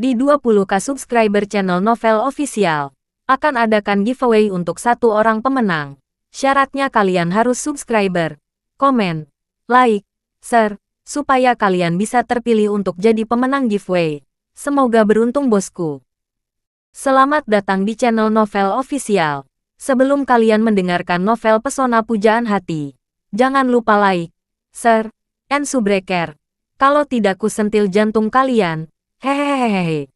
Di 20k subscriber channel Novel Official, akan adakan giveaway untuk satu orang pemenang. Syaratnya kalian harus subscriber, komen, like, share, supaya kalian bisa terpilih untuk jadi pemenang giveaway. Semoga beruntung bosku. Selamat datang di channel Novel Official. Sebelum kalian mendengarkan novel Pesona Pujaan Hati, jangan lupa like, share, and subscribe. Kalau tidak kusentil jantung kalian. Hehehehe.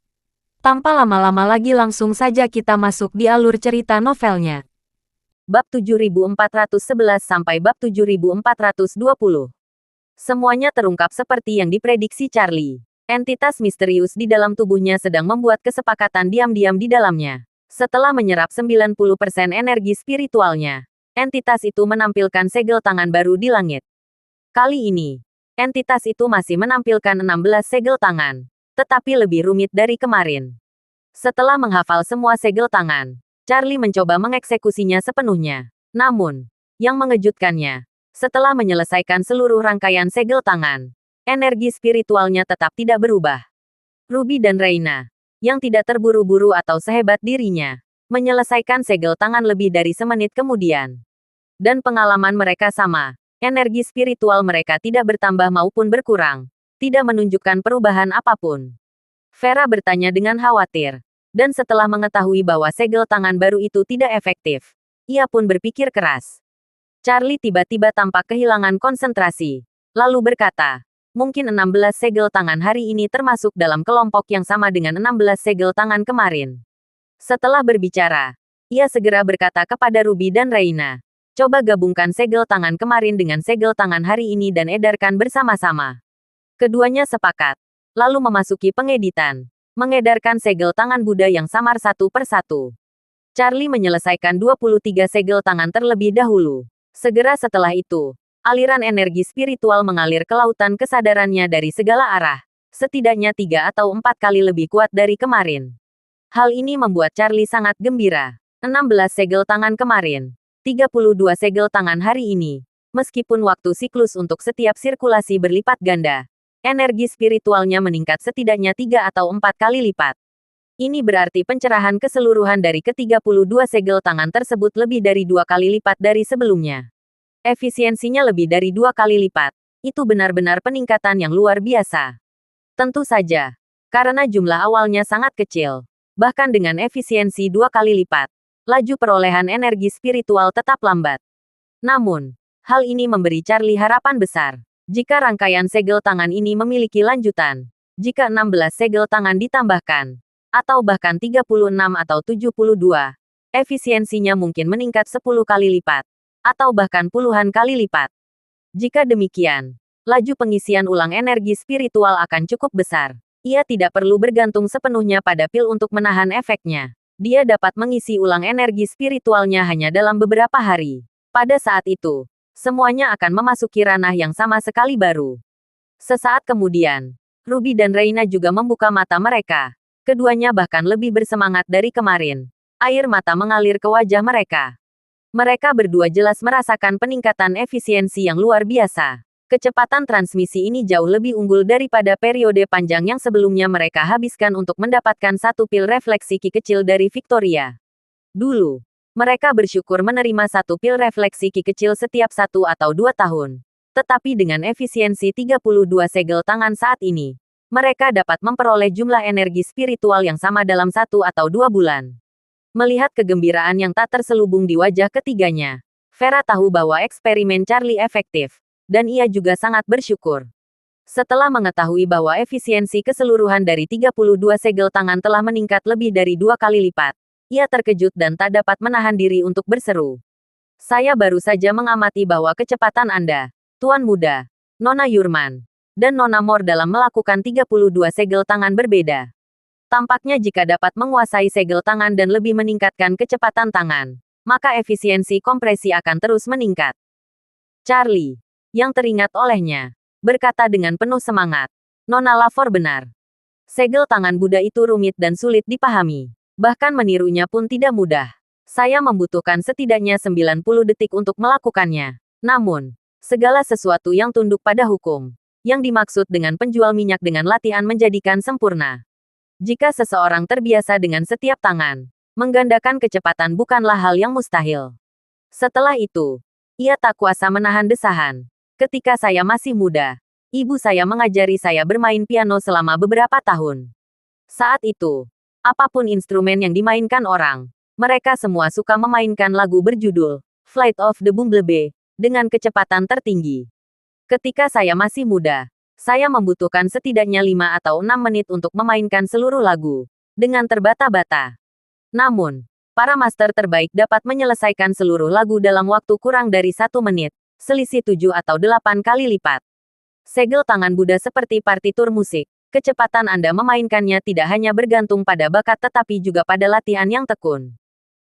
Tanpa lama-lama lagi langsung saja kita masuk di alur cerita novelnya. Bab 7411 sampai bab 7420. Semuanya terungkap seperti yang diprediksi Charlie. Entitas misterius di dalam tubuhnya sedang membuat kesepakatan diam-diam di dalamnya. Setelah menyerap 90% energi spiritualnya, entitas itu menampilkan segel tangan baru di langit. Kali ini, entitas itu masih menampilkan 16 segel tangan, tetapi lebih rumit dari kemarin. Setelah menghafal semua segel tangan, Charlie mencoba mengeksekusinya sepenuhnya. Namun, yang mengejutkannya, setelah menyelesaikan seluruh rangkaian segel tangan, energi spiritualnya tetap tidak berubah. Ruby dan Reina, yang tidak terburu-buru atau sehebat dirinya, menyelesaikan segel tangan lebih dari semenit kemudian. Dan pengalaman mereka sama, energi spiritual mereka tidak bertambah maupun berkurang, tidak menunjukkan perubahan apapun. Vera bertanya dengan khawatir. Dan setelah mengetahui bahwa segel tangan baru itu tidak efektif, ia pun berpikir keras. Charlie tiba-tiba tampak kehilangan konsentrasi. Lalu berkata, mungkin 16 segel tangan hari ini termasuk dalam kelompok yang sama dengan 16 segel tangan kemarin. Setelah berbicara, ia segera berkata kepada Ruby dan Reina, coba gabungkan segel tangan kemarin dengan segel tangan hari ini dan edarkan bersama-sama. Keduanya sepakat, lalu memasuki pengeditan, mengedarkan segel tangan Buddha yang samar satu persatu. Charlie menyelesaikan 23 segel tangan terlebih dahulu. Segera setelah itu, aliran energi spiritual mengalir ke lautan kesadarannya dari segala arah, setidaknya 3 atau 4 kali lebih kuat dari kemarin. Hal ini membuat Charlie sangat gembira. 16 segel tangan kemarin, 32 segel tangan hari ini. Meskipun waktu siklus untuk setiap sirkulasi berlipat ganda, energi spiritualnya meningkat setidaknya 3 atau 4 kali lipat. Ini berarti pencerahan keseluruhan dari ke-32 segel tangan tersebut lebih dari 2 kali lipat dari sebelumnya. Efisiensinya lebih dari 2 kali lipat. Itu benar-benar peningkatan yang luar biasa. Tentu saja, karena jumlah awalnya sangat kecil, bahkan dengan efisiensi 2 kali lipat, laju perolehan energi spiritual tetap lambat. Namun, hal ini memberi Charlie harapan besar. Jika rangkaian segel tangan ini memiliki lanjutan, jika 16 segel tangan ditambahkan, atau bahkan 36 atau 72, efisiensinya mungkin meningkat 10 kali lipat, atau bahkan puluhan kali lipat. Jika demikian, laju pengisian ulang energi spiritual akan cukup besar. Ia tidak perlu bergantung sepenuhnya pada pil untuk menahan efeknya. Dia dapat mengisi ulang energi spiritualnya hanya dalam beberapa hari. Pada saat itu, semuanya akan memasuki ranah yang sama sekali baru. Sesaat kemudian, Ruby dan Reina juga membuka mata mereka. Keduanya bahkan lebih bersemangat dari kemarin. Air mata mengalir ke wajah mereka. Mereka berdua jelas merasakan peningkatan efisiensi yang luar biasa. Kecepatan transmisi ini jauh lebih unggul daripada periode panjang yang sebelumnya mereka habiskan untuk mendapatkan satu pil refleksi ki kecil dari Victoria. Dulu, mereka bersyukur menerima satu pil refleksi ki kecil setiap 1 atau 2 tahun. Tetapi dengan efisiensi 32 segel tangan saat ini, mereka dapat memperoleh jumlah energi spiritual yang sama dalam 1 atau 2 bulan. Melihat kegembiraan yang tak terselubung di wajah ketiganya, Vera tahu bahwa eksperimen Charlie efektif, dan ia juga sangat bersyukur. Setelah mengetahui bahwa efisiensi keseluruhan dari 32 segel tangan telah meningkat lebih dari 2 kali lipat, ia terkejut dan tak dapat menahan diri untuk berseru. Saya baru saja mengamati bahwa kecepatan Anda, Tuan Muda, Nona Yurman, dan Nona Mor dalam melakukan 32 segel tangan berbeda. Tampaknya jika dapat menguasai segel tangan dan lebih meningkatkan kecepatan tangan, maka efisiensi kompresi akan terus meningkat. Charlie, yang teringat olehnya, berkata dengan penuh semangat, Nona Lafor benar. Segel tangan Buddha itu rumit dan sulit dipahami. Bahkan menirunya pun tidak mudah. Saya membutuhkan setidaknya 90 detik untuk melakukannya. Namun, segala sesuatu yang tunduk pada hukum, yang dimaksud dengan penjual minyak dengan latihan menjadikan sempurna. Jika seseorang terbiasa dengan setiap tangan, menggandakan kecepatan bukanlah hal yang mustahil. Setelah itu, ia tak kuasa menahan desahan. Ketika saya masih muda, ibu saya mengajari saya bermain piano selama beberapa tahun. Saat itu, apapun instrumen yang dimainkan orang, mereka semua suka memainkan lagu berjudul Flight of the Bumblebee dengan kecepatan tertinggi. Ketika saya masih muda, saya membutuhkan setidaknya 5 atau 6 menit untuk memainkan seluruh lagu dengan terbata-bata. Namun, para master terbaik dapat menyelesaikan seluruh lagu dalam waktu kurang dari 1 menit, selisih 7 atau 8 kali lipat. Segel tangan Buddha seperti partitur musik. Kecepatan Anda memainkannya tidak hanya bergantung pada bakat tetapi juga pada latihan yang tekun.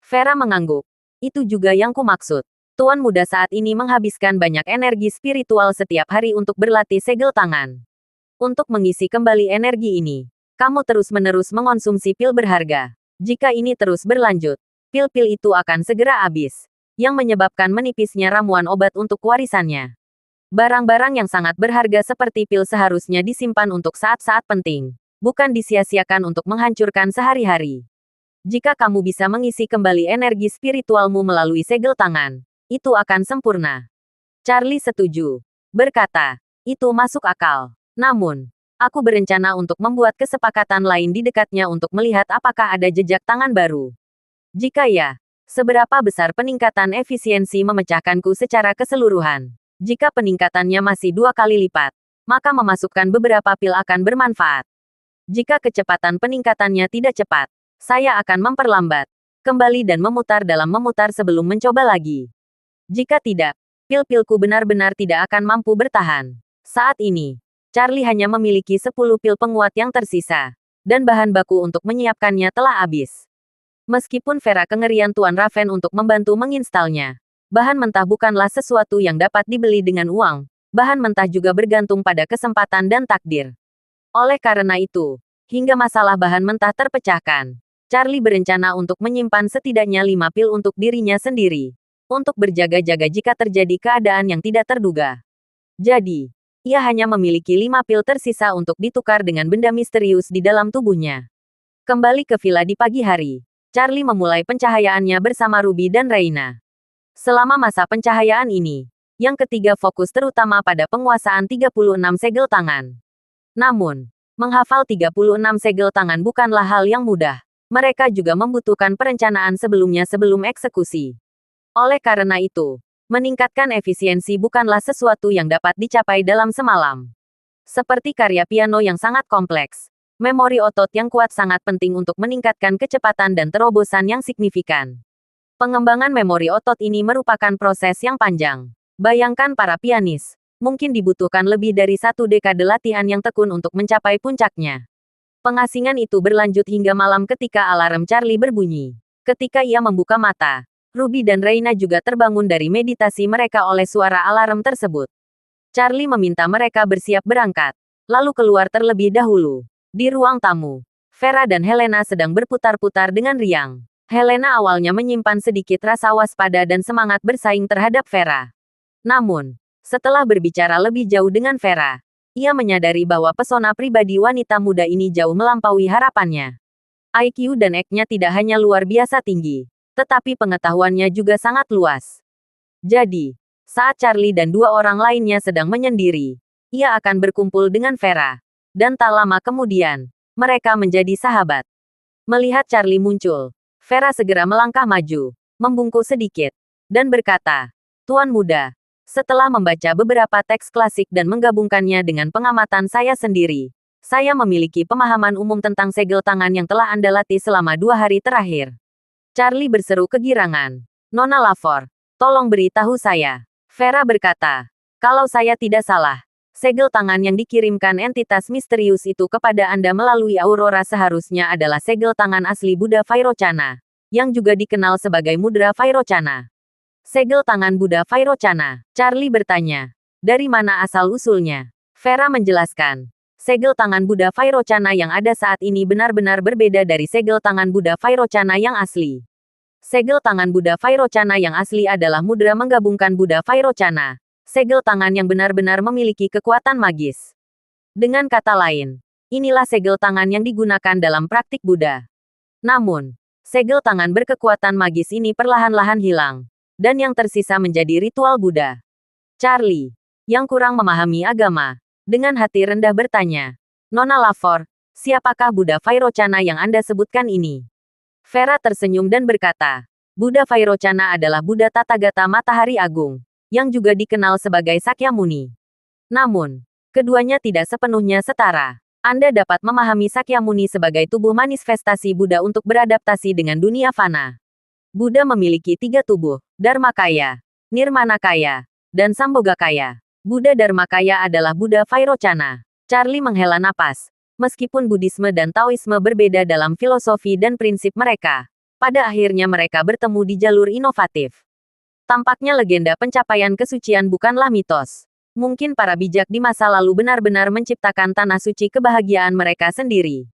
Vera mengangguk. Itu juga yang kumaksud. Tuan muda saat ini menghabiskan banyak energi spiritual setiap hari untuk berlatih segel tangan. Untuk mengisi kembali energi ini, kamu terus-menerus mengonsumsi pil berharga. Jika ini terus berlanjut, pil-pil itu akan segera habis, yang menyebabkan menipisnya ramuan obat untuk warisannya. Barang-barang yang sangat berharga seperti pil seharusnya disimpan untuk saat-saat penting, bukan disia-siakan untuk menghancurkan sehari-hari. Jika kamu bisa mengisi kembali energi spiritualmu melalui segel tangan, itu akan sempurna. Charlie setuju. Berkata, itu masuk akal. Namun, aku berencana untuk membuat kesepakatan lain di dekatnya untuk melihat apakah ada jejak tangan baru. Jika ya, seberapa besar peningkatan efisiensi memecahkanku secara keseluruhan? Jika peningkatannya masih 2 kali lipat, maka memasukkan beberapa pil akan bermanfaat. Jika kecepatan peningkatannya tidak cepat, saya akan memperlambat, kembali dan memutar dalam memutar sebelum mencoba lagi. Jika tidak, pil-pilku benar-benar tidak akan mampu bertahan. Saat ini, Charlie hanya memiliki 10 pil penguat yang tersisa, dan bahan baku untuk menyiapkannya telah habis. Meskipun Vera kengerian Tuan Raven untuk membantu menginstalnya, bahan mentah bukanlah sesuatu yang dapat dibeli dengan uang, bahan mentah juga bergantung pada kesempatan dan takdir. Oleh karena itu, hingga masalah bahan mentah terpecahkan, Charlie berencana untuk menyimpan setidaknya 5 pil untuk dirinya sendiri. Untuk berjaga-jaga jika terjadi keadaan yang tidak terduga. Jadi, ia hanya memiliki 5 pil tersisa untuk ditukar dengan benda misterius di dalam tubuhnya. Kembali ke villa di pagi hari, Charlie memulai pencahayaannya bersama Ruby dan Reina. Selama masa pencahayaan ini, yang ketiga fokus terutama pada penguasaan 36 segel tangan. Namun, menghafal 36 segel tangan bukanlah hal yang mudah. Mereka juga membutuhkan perencanaan sebelumnya sebelum eksekusi. Oleh karena itu, meningkatkan efisiensi bukanlah sesuatu yang dapat dicapai dalam semalam. Seperti karya piano yang sangat kompleks, memori otot yang kuat sangat penting untuk meningkatkan kecepatan dan terobosan yang signifikan. Pengembangan memori otot ini merupakan proses yang panjang. Bayangkan para pianis, mungkin dibutuhkan lebih dari 1 dekade latihan yang tekun untuk mencapai puncaknya. Pengasingan itu berlanjut hingga malam ketika alarm Charlie berbunyi. Ketika ia membuka mata, Ruby dan Reina juga terbangun dari meditasi mereka oleh suara alarm tersebut. Charlie meminta mereka bersiap berangkat, lalu keluar terlebih dahulu. Di ruang tamu, Vera dan Helena sedang berputar-putar dengan riang. Helena awalnya menyimpan sedikit rasa waspada dan semangat bersaing terhadap Vera. Namun, setelah berbicara lebih jauh dengan Vera, ia menyadari bahwa pesona pribadi wanita muda ini jauh melampaui harapannya. IQ dan EQ-nya tidak hanya luar biasa tinggi, tetapi pengetahuannya juga sangat luas. Jadi, saat Charlie dan 2 orang lainnya sedang menyendiri, ia akan berkumpul dengan Vera. Dan tak lama kemudian, mereka menjadi sahabat. Melihat Charlie muncul, Vera segera melangkah maju, membungkuk sedikit, dan berkata, "Tuan muda, setelah membaca beberapa teks klasik dan menggabungkannya dengan pengamatan saya sendiri, saya memiliki pemahaman umum tentang segel tangan yang telah Anda latih selama 2 hari terakhir." Charlie berseru kegirangan. "Nona Lavor, tolong beritahu saya." Vera berkata, "Kalau saya tidak salah, segel tangan yang dikirimkan entitas misterius itu kepada Anda melalui Aurora seharusnya adalah segel tangan asli Buddha Vairocana, yang juga dikenal sebagai Mudra Vairocana." "Segel tangan Buddha Vairocana?" Charlie bertanya. "Dari mana asal-usulnya?" Vera menjelaskan. Segel tangan Buddha Vairocana yang ada saat ini benar-benar berbeda dari segel tangan Buddha Vairocana yang asli. Segel tangan Buddha Vairocana yang asli adalah mudra menggabungkan Buddha Vairocana, segel tangan yang benar-benar memiliki kekuatan magis. Dengan kata lain, Inilah segel tangan yang digunakan dalam praktik Buddha. Namun, segel tangan berkekuatan magis ini perlahan-lahan hilang. Dan yang tersisa menjadi ritual Buddha. Charlie, yang kurang memahami agama, dengan hati rendah bertanya, Nona Lafor, siapakah Buddha Vairocana yang Anda sebutkan ini? Vera tersenyum dan berkata, Buddha Vairocana adalah Buddha Tathagata Matahari Agung, yang juga dikenal sebagai Sakyamuni. Namun, keduanya tidak sepenuhnya setara. Anda dapat memahami Sakyamuni sebagai tubuh manifestasi Buddha untuk beradaptasi dengan dunia fana. Buddha memiliki 3 tubuh, Dharmakaya, Nirmanakaya, dan Sambhogakaya. Buddha Dharmakaya adalah Buddha Vairocana. Charlie menghela napas. Meskipun Buddhisme dan Taoisme berbeda dalam filosofi dan prinsip mereka, pada akhirnya mereka bertemu di jalur inovatif. Tampaknya legenda pencapaian kesucian bukanlah mitos. Mungkin para bijak di masa lalu benar-benar menciptakan tanah suci kebahagiaan mereka sendiri.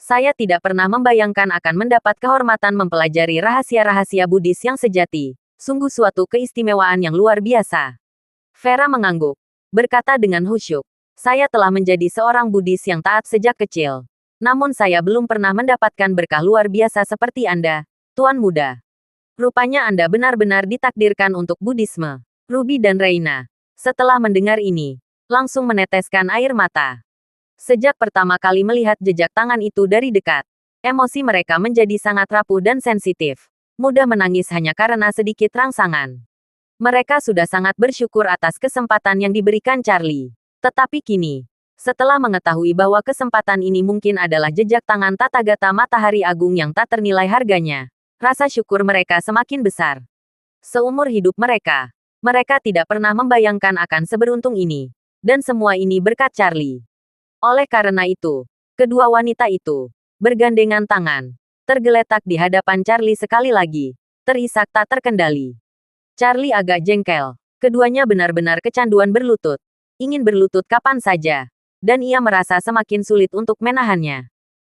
Saya tidak pernah membayangkan akan mendapat kehormatan mempelajari rahasia-rahasia Buddhis yang sejati. Sungguh suatu keistimewaan yang luar biasa. Vera mengangguk, berkata dengan khusyuk. Saya telah menjadi seorang Buddhis yang taat sejak kecil. Namun saya belum pernah mendapatkan berkah luar biasa seperti Anda, Tuan Muda. Rupanya Anda benar-benar ditakdirkan untuk Buddhisme. Ruby dan Reina, setelah mendengar ini, langsung meneteskan air mata. Sejak pertama kali melihat jejak tangan itu dari dekat, emosi mereka menjadi sangat rapuh dan sensitif. Mudah menangis hanya karena sedikit rangsangan. Mereka sudah sangat bersyukur atas kesempatan yang diberikan Charlie. Tetapi kini, setelah mengetahui bahwa kesempatan ini mungkin adalah jejak tangan Tathagata Matahari Agung yang tak ternilai harganya, rasa syukur mereka semakin besar. Seumur hidup mereka, mereka tidak pernah membayangkan akan seberuntung ini. Dan semua ini berkat Charlie. Oleh karena itu, kedua wanita itu bergandengan tangan, tergeletak di hadapan Charlie sekali lagi, terisak tak terkendali. Charlie agak jengkel. Keduanya benar-benar kecanduan berlutut. Ingin berlutut kapan saja. Dan ia merasa semakin sulit untuk menahannya.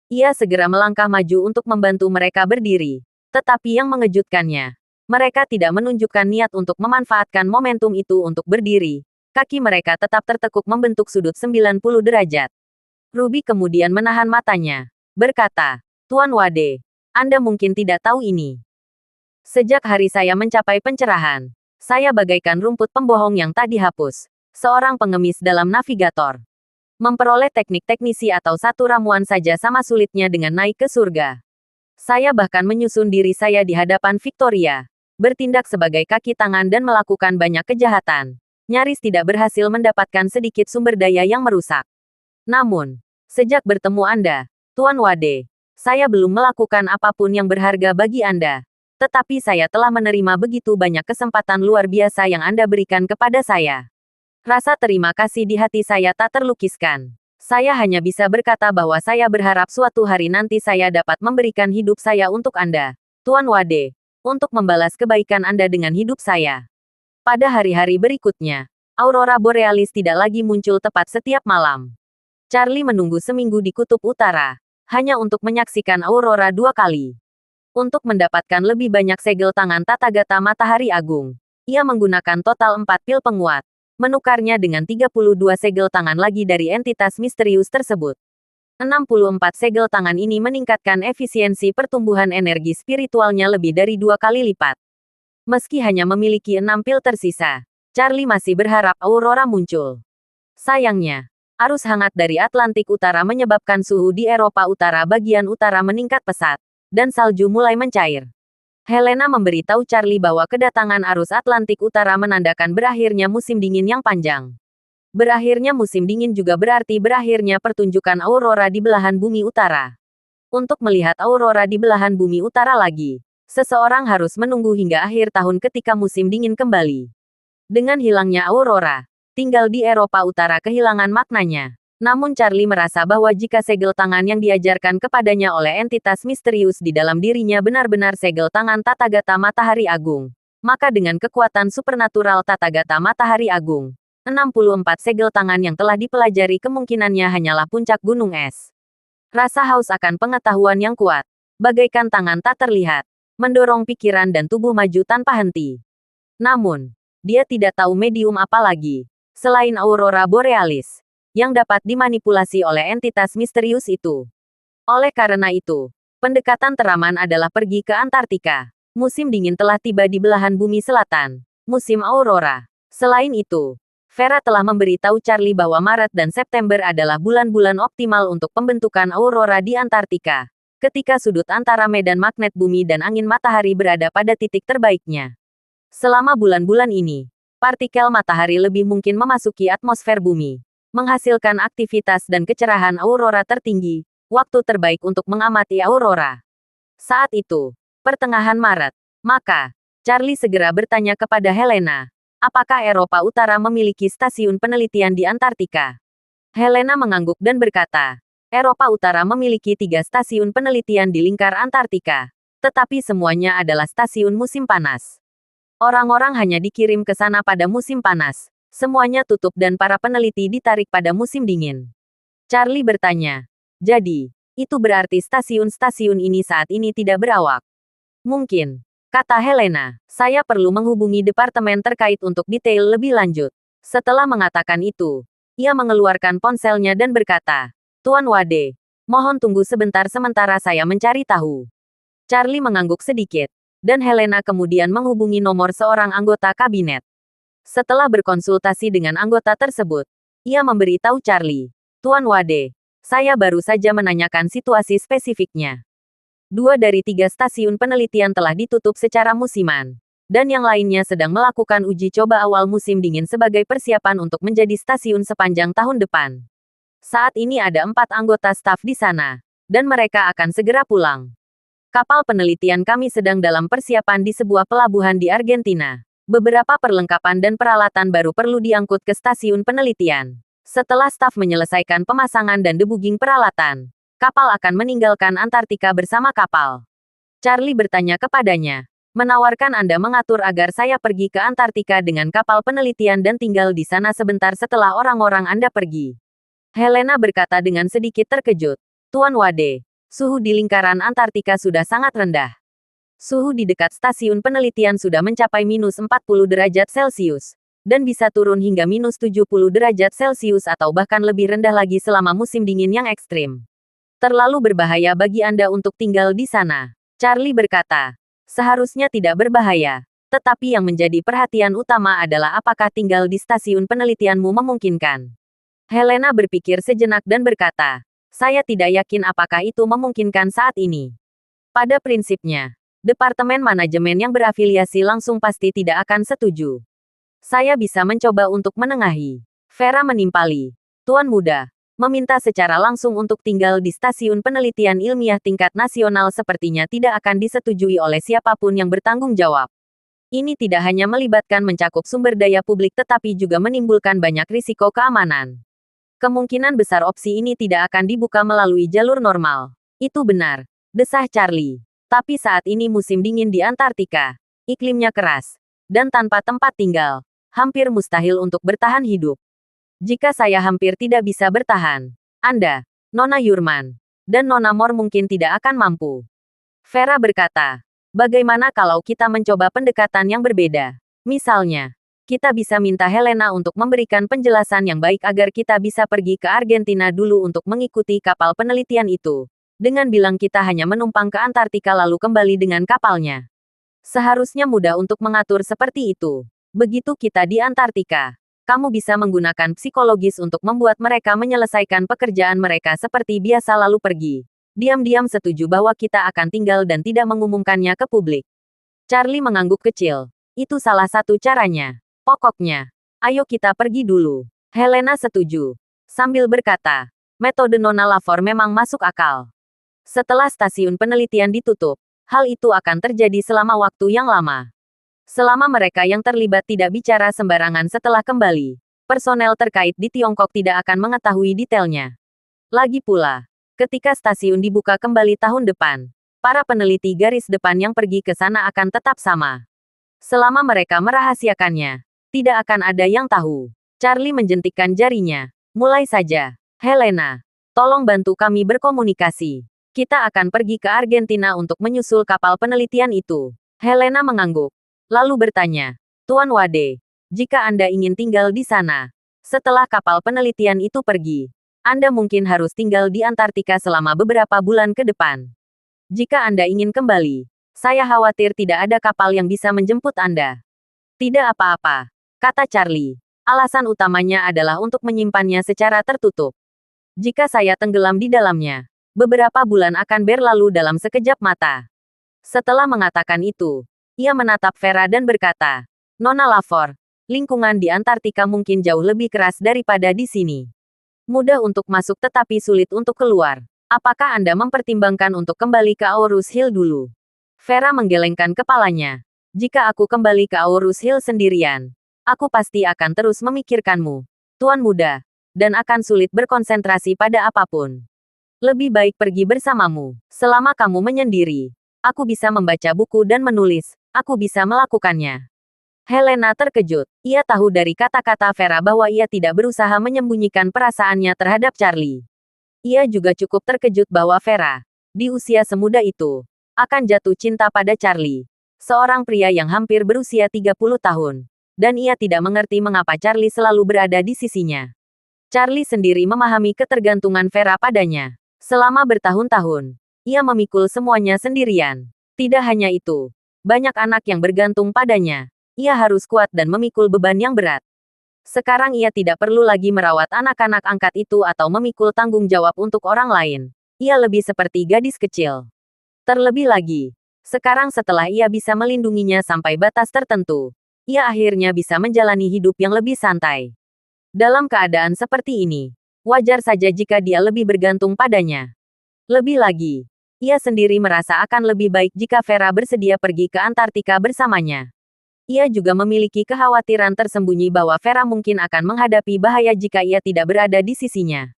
Ia segera melangkah maju untuk membantu mereka berdiri. Tetapi yang mengejutkannya, mereka tidak menunjukkan niat untuk memanfaatkan momentum itu untuk berdiri. Kaki mereka tetap tertekuk membentuk sudut 90 derajat. Ruby kemudian menahan matanya. Berkata, Tuan Wade, Anda mungkin tidak tahu ini. Sejak hari saya mencapai pencerahan, saya bagaikan rumput pembohong yang tak dihapus. Seorang pengemis dalam navigator. Memperoleh teknik teknisi atau satu ramuan saja sama sulitnya dengan naik ke surga. Saya bahkan menyusun diri saya di hadapan Victoria. Bertindak sebagai kaki tangan dan melakukan banyak kejahatan. Nyaris tidak berhasil mendapatkan sedikit sumber daya yang merusak. Namun, sejak bertemu Anda, Tuan Wade, saya belum melakukan apapun yang berharga bagi Anda. Tetapi saya telah menerima begitu banyak kesempatan luar biasa yang Anda berikan kepada saya. Rasa terima kasih di hati saya tak terlukiskan. Saya hanya bisa berkata bahwa saya berharap suatu hari nanti saya dapat memberikan hidup saya untuk Anda, Tuan Wade, untuk membalas kebaikan Anda dengan hidup saya. Pada hari-hari berikutnya, aurora borealis tidak lagi muncul tepat setiap malam. Charlie menunggu seminggu di Kutub Utara, hanya untuk menyaksikan aurora 2 kali. Untuk mendapatkan lebih banyak segel tangan Tathagata Matahari Agung, ia menggunakan total 4 pil penguat. Menukarnya dengan 32 segel tangan lagi dari entitas misterius tersebut. 64 segel tangan ini meningkatkan efisiensi pertumbuhan energi spiritualnya lebih dari 2 kali lipat. Meski hanya memiliki 6 pil tersisa, Charlie masih berharap aurora muncul. Sayangnya, arus hangat dari Atlantik Utara menyebabkan suhu di Eropa Utara bagian utara meningkat pesat, dan salju mulai mencair. Helena memberitahu Charlie bahwa kedatangan arus Atlantik Utara menandakan berakhirnya musim dingin yang panjang. Berakhirnya musim dingin juga berarti berakhirnya pertunjukan aurora di belahan bumi utara. Untuk melihat aurora di belahan bumi utara lagi, seseorang harus menunggu hingga akhir tahun ketika musim dingin kembali. Dengan hilangnya aurora, tinggal di Eropa Utara kehilangan maknanya. Namun Charlie merasa bahwa jika segel tangan yang diajarkan kepadanya oleh entitas misterius di dalam dirinya benar-benar segel tangan Tathagata Matahari Agung, maka dengan kekuatan supernatural Tathagata Matahari Agung, 64 segel tangan yang telah dipelajari kemungkinannya hanyalah puncak gunung es. Rasa haus akan pengetahuan yang kuat, bagaikan tangan tak terlihat, mendorong pikiran dan tubuh maju tanpa henti. Namun, dia tidak tahu medium apa lagi, selain aurora borealis. yang dapat dimanipulasi oleh entitas misterius itu. Oleh karena itu, pendekatan teraman adalah pergi ke Antartika. Musim dingin telah tiba di belahan bumi selatan. Musim aurora. Selain itu, Vera telah memberitahu Charlie bahwa Maret dan September adalah bulan-bulan optimal untuk pembentukan aurora di Antartika, ketika sudut antara medan magnet bumi dan angin matahari berada pada titik terbaiknya. Selama bulan-bulan ini, partikel matahari lebih mungkin memasuki atmosfer bumi, menghasilkan aktivitas dan kecerahan aurora tertinggi, waktu terbaik untuk mengamati aurora. Saat itu, pertengahan Maret, maka Charlie segera bertanya kepada Helena, apakah Eropa Utara memiliki stasiun penelitian di Antartika? Helena mengangguk dan berkata, Eropa Utara memiliki 3 stasiun penelitian di lingkar Antartika, tetapi semuanya adalah stasiun musim panas. Orang-orang hanya dikirim ke sana pada musim panas, semuanya tutup dan para peneliti ditarik pada musim dingin. Charlie bertanya, jadi, itu berarti stasiun-stasiun ini saat ini tidak berawak? Mungkin. Kata Helena, saya perlu menghubungi departemen terkait untuk detail lebih lanjut. Setelah mengatakan itu, ia mengeluarkan ponselnya dan berkata, Tuan Wade, mohon tunggu sebentar sementara saya mencari tahu. Charlie mengangguk sedikit, dan Helena kemudian menghubungi nomor seorang anggota kabinet. Setelah berkonsultasi dengan anggota tersebut, ia memberitahu Charlie, Tuan Wade, saya baru saja menanyakan situasi spesifiknya. 2 dari 3 stasiun penelitian telah ditutup secara musiman, dan yang lainnya sedang melakukan uji coba awal musim dingin sebagai persiapan untuk menjadi stasiun sepanjang tahun depan. Saat ini ada 4 anggota staf di sana, dan mereka akan segera pulang. Kapal penelitian kami sedang dalam persiapan di sebuah pelabuhan di Argentina. Beberapa perlengkapan dan peralatan baru perlu diangkut ke stasiun penelitian. Setelah staf menyelesaikan pemasangan dan debugging peralatan, kapal akan meninggalkan Antartika bersama kapal. Charlie bertanya kepadanya, menawarkan Anda mengatur agar saya pergi ke Antartika dengan kapal penelitian dan tinggal di sana sebentar setelah orang-orang Anda pergi. Helena berkata dengan sedikit terkejut, Tuan Wade, suhu di lingkaran Antartika sudah sangat rendah. Suhu di dekat stasiun penelitian sudah mencapai minus 40 derajat Celcius, dan bisa turun hingga minus 70 derajat Celcius atau bahkan lebih rendah lagi selama musim dingin yang ekstrim. Terlalu berbahaya bagi Anda untuk tinggal di sana. Charlie berkata, seharusnya tidak berbahaya. Tetapi yang menjadi perhatian utama adalah apakah tinggal di stasiun penelitianmu memungkinkan. Helena berpikir sejenak dan berkata, saya tidak yakin apakah itu memungkinkan saat ini. Pada prinsipnya, Departemen Manajemen yang berafiliasi langsung pasti tidak akan setuju. Saya bisa mencoba untuk menengahi. Vera menimpali. Tuan Muda, meminta secara langsung untuk tinggal di stasiun penelitian ilmiah tingkat nasional sepertinya tidak akan disetujui oleh siapapun yang bertanggung jawab. Ini tidak hanya melibatkan mencakup sumber daya publik tetapi juga menimbulkan banyak risiko keamanan. Kemungkinan besar opsi ini tidak akan dibuka melalui jalur normal. Itu benar, desah Charlie. Tapi saat ini musim dingin di Antartika. Iklimnya keras. Dan tanpa tempat tinggal. Hampir mustahil untuk bertahan hidup. Jika saya hampir tidak bisa bertahan, Anda, Nona Yurman, dan Nona Mor mungkin tidak akan mampu. Vera berkata, bagaimana kalau kita mencoba pendekatan yang berbeda? Misalnya, kita bisa minta Helena untuk memberikan penjelasan yang baik agar kita bisa pergi ke Argentina dulu untuk mengikuti kapal penelitian itu. Dengan bilang kita hanya menumpang ke Antartika lalu kembali dengan kapalnya. Seharusnya mudah untuk mengatur seperti itu. Begitu kita di Antartika, kamu bisa menggunakan psikologis untuk membuat mereka menyelesaikan pekerjaan mereka seperti biasa lalu pergi. Diam-diam setuju bahwa kita akan tinggal dan tidak mengumumkannya ke publik. Charlie mengangguk kecil. Itu salah satu caranya. Pokoknya, ayo kita pergi dulu. Helena setuju. Sambil berkata, metode Nona Lafor memang masuk akal. Setelah stasiun penelitian ditutup, hal itu akan terjadi selama waktu yang lama. Selama mereka yang terlibat tidak bicara sembarangan setelah kembali, personel terkait di Tiongkok tidak akan mengetahui detailnya. Lagi pula, ketika stasiun dibuka kembali tahun depan, para peneliti garis depan yang pergi ke sana akan tetap sama. Selama mereka merahasiakannya, tidak akan ada yang tahu. Charlie menjentikkan jarinya. Mulai saja, Helena. Tolong bantu kami berkomunikasi. Kita akan pergi ke Argentina untuk menyusul kapal penelitian itu. Helena mengangguk. Lalu bertanya, Tuan Wade, jika Anda ingin tinggal di sana, Setelah kapal penelitian itu pergi, Anda mungkin harus tinggal di Antartika selama beberapa bulan ke depan. Jika Anda ingin kembali, saya khawatir tidak ada kapal yang bisa menjemput Anda. Tidak apa-apa, kata Charlie. Alasan utamanya adalah untuk menyimpannya secara tertutup. Jika saya tenggelam di dalamnya, beberapa bulan akan berlalu dalam sekejap mata. Setelah mengatakan itu, ia menatap Vera dan berkata, Nona Lafor, lingkungan di Antartika mungkin jauh lebih keras daripada di sini. Mudah untuk masuk tetapi sulit untuk keluar. Apakah Anda mempertimbangkan untuk kembali ke Aurus Hill dulu? Vera menggelengkan kepalanya. Jika aku kembali ke Aurus Hill sendirian, aku pasti akan terus memikirkanmu, Tuan Muda, dan akan sulit berkonsentrasi pada apapun. Lebih baik pergi bersamamu. Selama kamu menyendiri, aku bisa membaca buku dan menulis, aku bisa melakukannya. Helena terkejut. Ia tahu dari kata-kata Vera bahwa ia tidak berusaha menyembunyikan perasaannya terhadap Charlie. Ia juga cukup terkejut bahwa Vera, di usia semuda itu, akan jatuh cinta pada Charlie. Seorang pria yang hampir berusia 30 tahun. Dan ia tidak mengerti mengapa Charlie selalu berada di sisinya. Charlie sendiri memahami ketergantungan Vera padanya. Selama bertahun-tahun, ia memikul semuanya sendirian. Tidak hanya itu, banyak anak yang bergantung padanya. Ia harus kuat dan memikul beban yang berat. Sekarang ia tidak perlu lagi merawat anak-anak angkat itu atau memikul tanggung jawab untuk orang lain. Ia lebih seperti gadis kecil. Terlebih lagi, sekarang setelah ia bisa melindunginya sampai batas tertentu, ia akhirnya bisa menjalani hidup yang lebih santai. Dalam keadaan seperti ini, wajar saja jika dia lebih bergantung padanya. Lebih lagi, ia sendiri merasa akan lebih baik jika Vera bersedia pergi ke Antartika bersamanya. Ia juga memiliki kekhawatiran tersembunyi bahwa Vera mungkin akan menghadapi bahaya jika ia tidak berada di sisinya.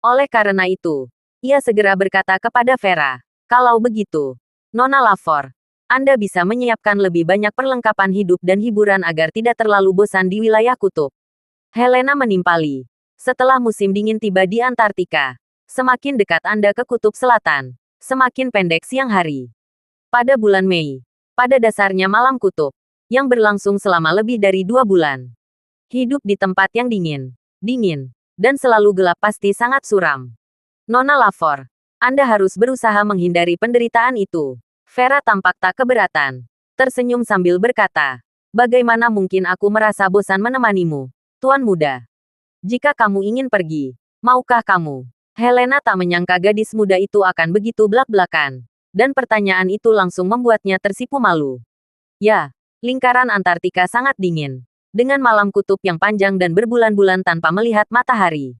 Oleh karena itu, ia segera berkata kepada Vera, kalau begitu, Nona Lafor, Anda bisa menyiapkan lebih banyak perlengkapan hidup dan hiburan agar tidak terlalu bosan di wilayah kutub. Helena menimpali. Setelah musim dingin tiba di Antartika, semakin dekat Anda ke kutub selatan, semakin pendek siang hari. Pada bulan Mei, pada dasarnya malam kutub, yang berlangsung selama lebih dari 2 bulan. Hidup di tempat yang dingin, dan selalu gelap pasti sangat suram. Nona Lafor, Anda harus berusaha menghindari penderitaan itu. Vera tampak tak keberatan. Tersenyum sambil berkata, bagaimana mungkin aku merasa bosan menemanimu, Tuan Muda? Jika kamu ingin pergi, maukah kamu? Helena tak menyangka gadis muda itu akan begitu blak-blakan. Dan pertanyaan itu langsung membuatnya tersipu malu. Ya. Lingkaran Antartika sangat dingin, dengan malam kutub yang panjang dan berbulan-bulan tanpa melihat matahari.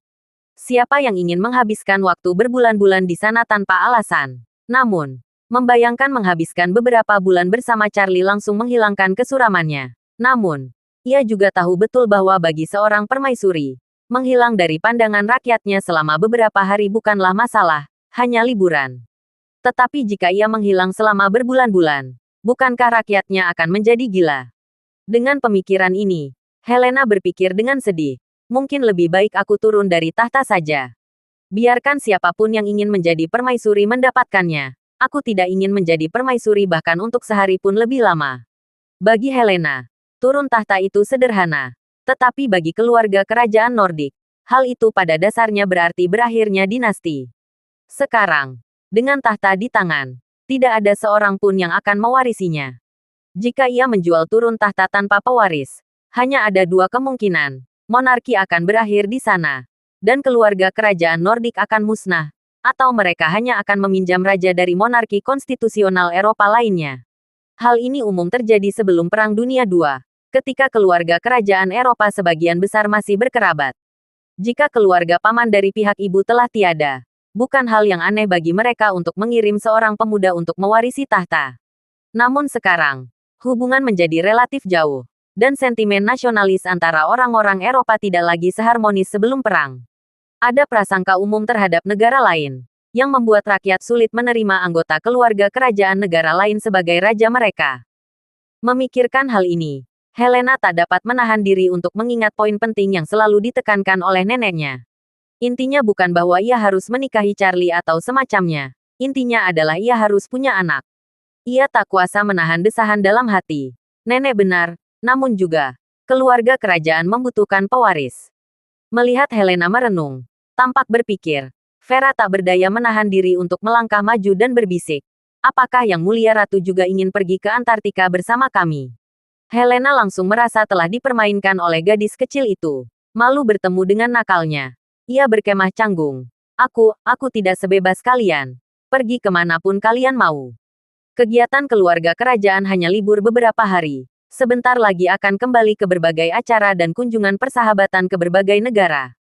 Siapa yang ingin menghabiskan waktu berbulan-bulan di sana tanpa alasan? Namun, membayangkan menghabiskan beberapa bulan bersama Charlie langsung menghilangkan kesuramannya. Namun, ia juga tahu betul bahwa bagi seorang permaisuri, menghilang dari pandangan rakyatnya selama beberapa hari bukanlah masalah, hanya liburan. Tetapi jika ia menghilang selama berbulan-bulan, bukankah rakyatnya akan menjadi gila? Dengan pemikiran ini, Helena berpikir dengan sedih. Mungkin lebih baik aku turun dari tahta saja. Biarkan siapapun yang ingin menjadi permaisuri mendapatkannya. Aku tidak ingin menjadi permaisuri bahkan untuk sehari pun lebih lama. Bagi Helena, turun tahta itu sederhana. Tetapi bagi keluarga kerajaan Nordik, hal itu pada dasarnya berarti berakhirnya dinasti. Sekarang, dengan tahta di tangan, tidak ada seorang pun yang akan mewarisinya. Jika ia menjual turun tahta tanpa pewaris, hanya ada 2 kemungkinan. Monarki akan berakhir di sana, dan keluarga kerajaan Nordik akan musnah, atau mereka hanya akan meminjam raja dari monarki konstitusional Eropa lainnya. Hal ini umum terjadi sebelum Perang Dunia II, ketika keluarga kerajaan Eropa sebagian besar masih berkerabat. Jika keluarga paman dari pihak ibu telah tiada, bukan hal yang aneh bagi mereka untuk mengirim seorang pemuda untuk mewarisi tahta. Namun sekarang, hubungan menjadi relatif jauh, dan sentimen nasionalis antara orang-orang Eropa tidak lagi seharmonis sebelum perang. Ada prasangka umum terhadap negara lain, yang membuat rakyat sulit menerima anggota keluarga kerajaan negara lain sebagai raja mereka. Memikirkan hal ini, Helena tak dapat menahan diri untuk mengingat poin penting yang selalu ditekankan oleh neneknya. Intinya bukan bahwa ia harus menikahi Charlie atau semacamnya. Intinya adalah ia harus punya anak. Ia tak kuasa menahan desahan dalam hati. Nenek benar, namun juga, keluarga kerajaan membutuhkan pewaris. Melihat Helena merenung, tampak berpikir, Vera tak berdaya menahan diri untuk melangkah maju dan berbisik. Apakah Yang Mulia Ratu juga ingin pergi ke Antartika bersama kami? Helena langsung merasa telah dipermainkan oleh gadis kecil itu. Malu bertemu dengan nakalnya. Ia berkemah canggung. Aku tidak sebebas kalian. Pergi kemanapun kalian mau. Kegiatan keluarga kerajaan hanya libur beberapa hari. Sebentar lagi akan kembali ke berbagai acara dan kunjungan persahabatan ke berbagai negara.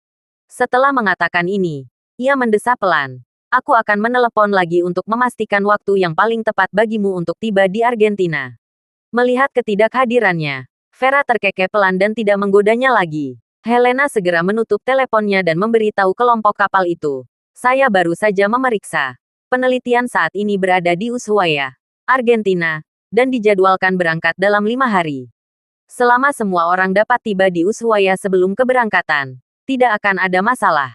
Setelah mengatakan ini, ia mendesah pelan. Aku akan menelepon lagi untuk memastikan waktu yang paling tepat bagimu untuk tiba di Argentina. Melihat ketidakhadirannya, Vera terkekeh pelan dan tidak menggodanya lagi. Helena segera menutup teleponnya dan memberitahu kelompok kapal itu. Saya baru saja memeriksa. Penelitian saat ini berada di Ushuaia, Argentina, dan dijadwalkan berangkat dalam 5 hari. Selama semua orang dapat tiba di Ushuaia sebelum keberangkatan, tidak akan ada masalah.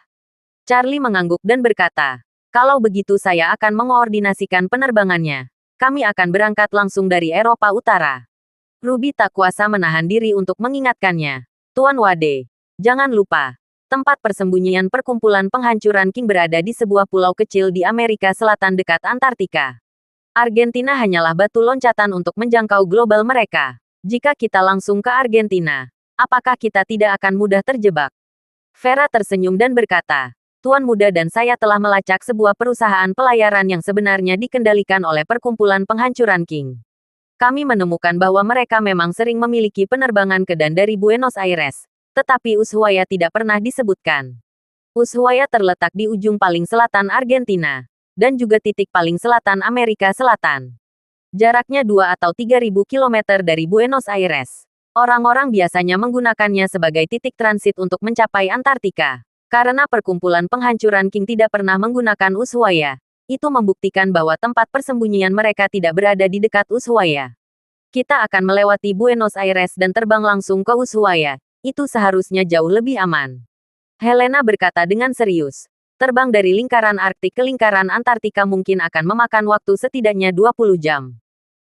Charlie mengangguk dan berkata, kalau begitu saya akan mengoordinasikan penerbangannya. Kami akan berangkat langsung dari Eropa Utara. Ruby tak kuasa menahan diri untuk mengingatkannya. Tuan Wade, jangan lupa, tempat persembunyian perkumpulan penghancuran King berada di sebuah pulau kecil di Amerika Selatan dekat Antartika. Argentina hanyalah batu loncatan untuk menjangkau global mereka. Jika kita langsung ke Argentina, apakah kita tidak akan mudah terjebak? Vera tersenyum dan berkata, Tuan Muda dan saya telah melacak sebuah perusahaan pelayaran yang sebenarnya dikendalikan oleh perkumpulan penghancuran King. Kami menemukan bahwa mereka memang sering memiliki penerbangan ke dan dari Buenos Aires, tetapi Ushuaia tidak pernah disebutkan. Ushuaia terletak di ujung paling selatan Argentina, dan juga titik paling selatan Amerika Selatan. Jaraknya 2 atau 3.000 km dari Buenos Aires. Orang-orang biasanya menggunakannya sebagai titik transit untuk mencapai Antartika. Karena perkumpulan penghancuran King tidak pernah menggunakan Ushuaia, itu membuktikan bahwa tempat persembunyian mereka tidak berada di dekat Ushuaia. Kita akan melewati Buenos Aires dan terbang langsung ke Ushuaia. Itu seharusnya jauh lebih aman. Helena berkata dengan serius. Terbang dari lingkaran Arktik ke lingkaran Antartika mungkin akan memakan waktu setidaknya 20 jam.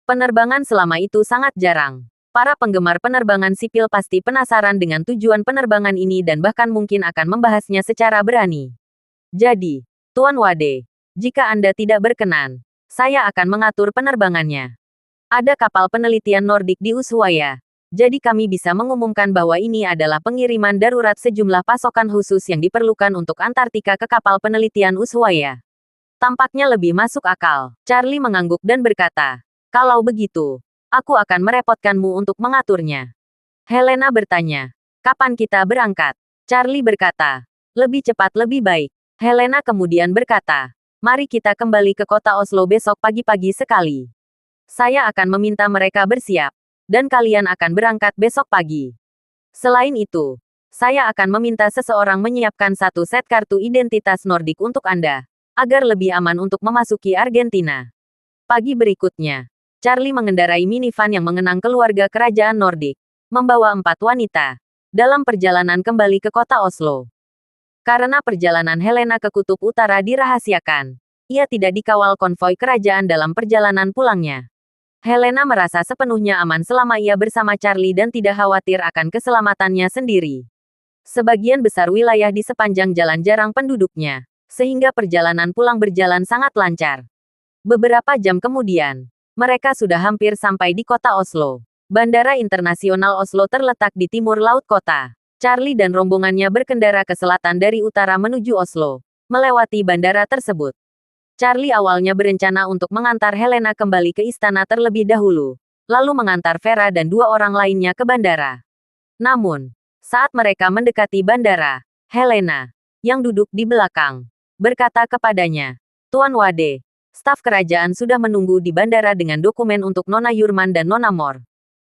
Penerbangan selama itu sangat jarang. Para penggemar penerbangan sipil pasti penasaran dengan tujuan penerbangan ini dan bahkan mungkin akan membahasnya secara berani. Jadi, Tuan Wade, jika Anda tidak berkenan, saya akan mengatur penerbangannya. Ada kapal penelitian Nordik di Ushuaia. Jadi kami bisa mengumumkan bahwa ini adalah pengiriman darurat sejumlah pasokan khusus yang diperlukan untuk Antartika ke kapal penelitian Ushuaia. Tampaknya lebih masuk akal. Charlie mengangguk dan berkata, kalau begitu, aku akan merepotkanmu untuk mengaturnya. Helena bertanya, kapan kita berangkat? Charlie berkata, lebih cepat lebih baik. Helena kemudian berkata, mari kita kembali ke kota Oslo besok pagi-pagi sekali. Saya akan meminta mereka bersiap. Dan kalian akan berangkat besok pagi. Selain itu, saya akan meminta seseorang menyiapkan satu set kartu identitas Nordik untuk Anda, agar lebih aman untuk memasuki Argentina. Pagi berikutnya, Charlie mengendarai minivan yang mengenang keluarga kerajaan Nordik, membawa 4 wanita, dalam perjalanan kembali ke kota Oslo. Karena perjalanan Helena ke Kutub Utara dirahasiakan, ia tidak dikawal konvoi kerajaan dalam perjalanan pulangnya. Helena merasa sepenuhnya aman selama ia bersama Charlie dan tidak khawatir akan keselamatannya sendiri. Sebagian besar wilayah di sepanjang jalan jarang penduduknya, sehingga perjalanan pulang berjalan sangat lancar. Beberapa jam kemudian, mereka sudah hampir sampai di kota Oslo. Bandara Internasional Oslo terletak di timur laut kota. Charlie dan rombongannya berkendara ke selatan dari utara menuju Oslo, melewati bandara tersebut. Charlie awalnya berencana untuk mengantar Helena kembali ke istana terlebih dahulu, lalu mengantar Vera dan 2 orang lainnya ke bandara. Namun, saat mereka mendekati bandara, Helena, yang duduk di belakang, berkata kepadanya, Tuan Wade, staf kerajaan sudah menunggu di bandara dengan dokumen untuk Nona Yurman dan Nona Mor.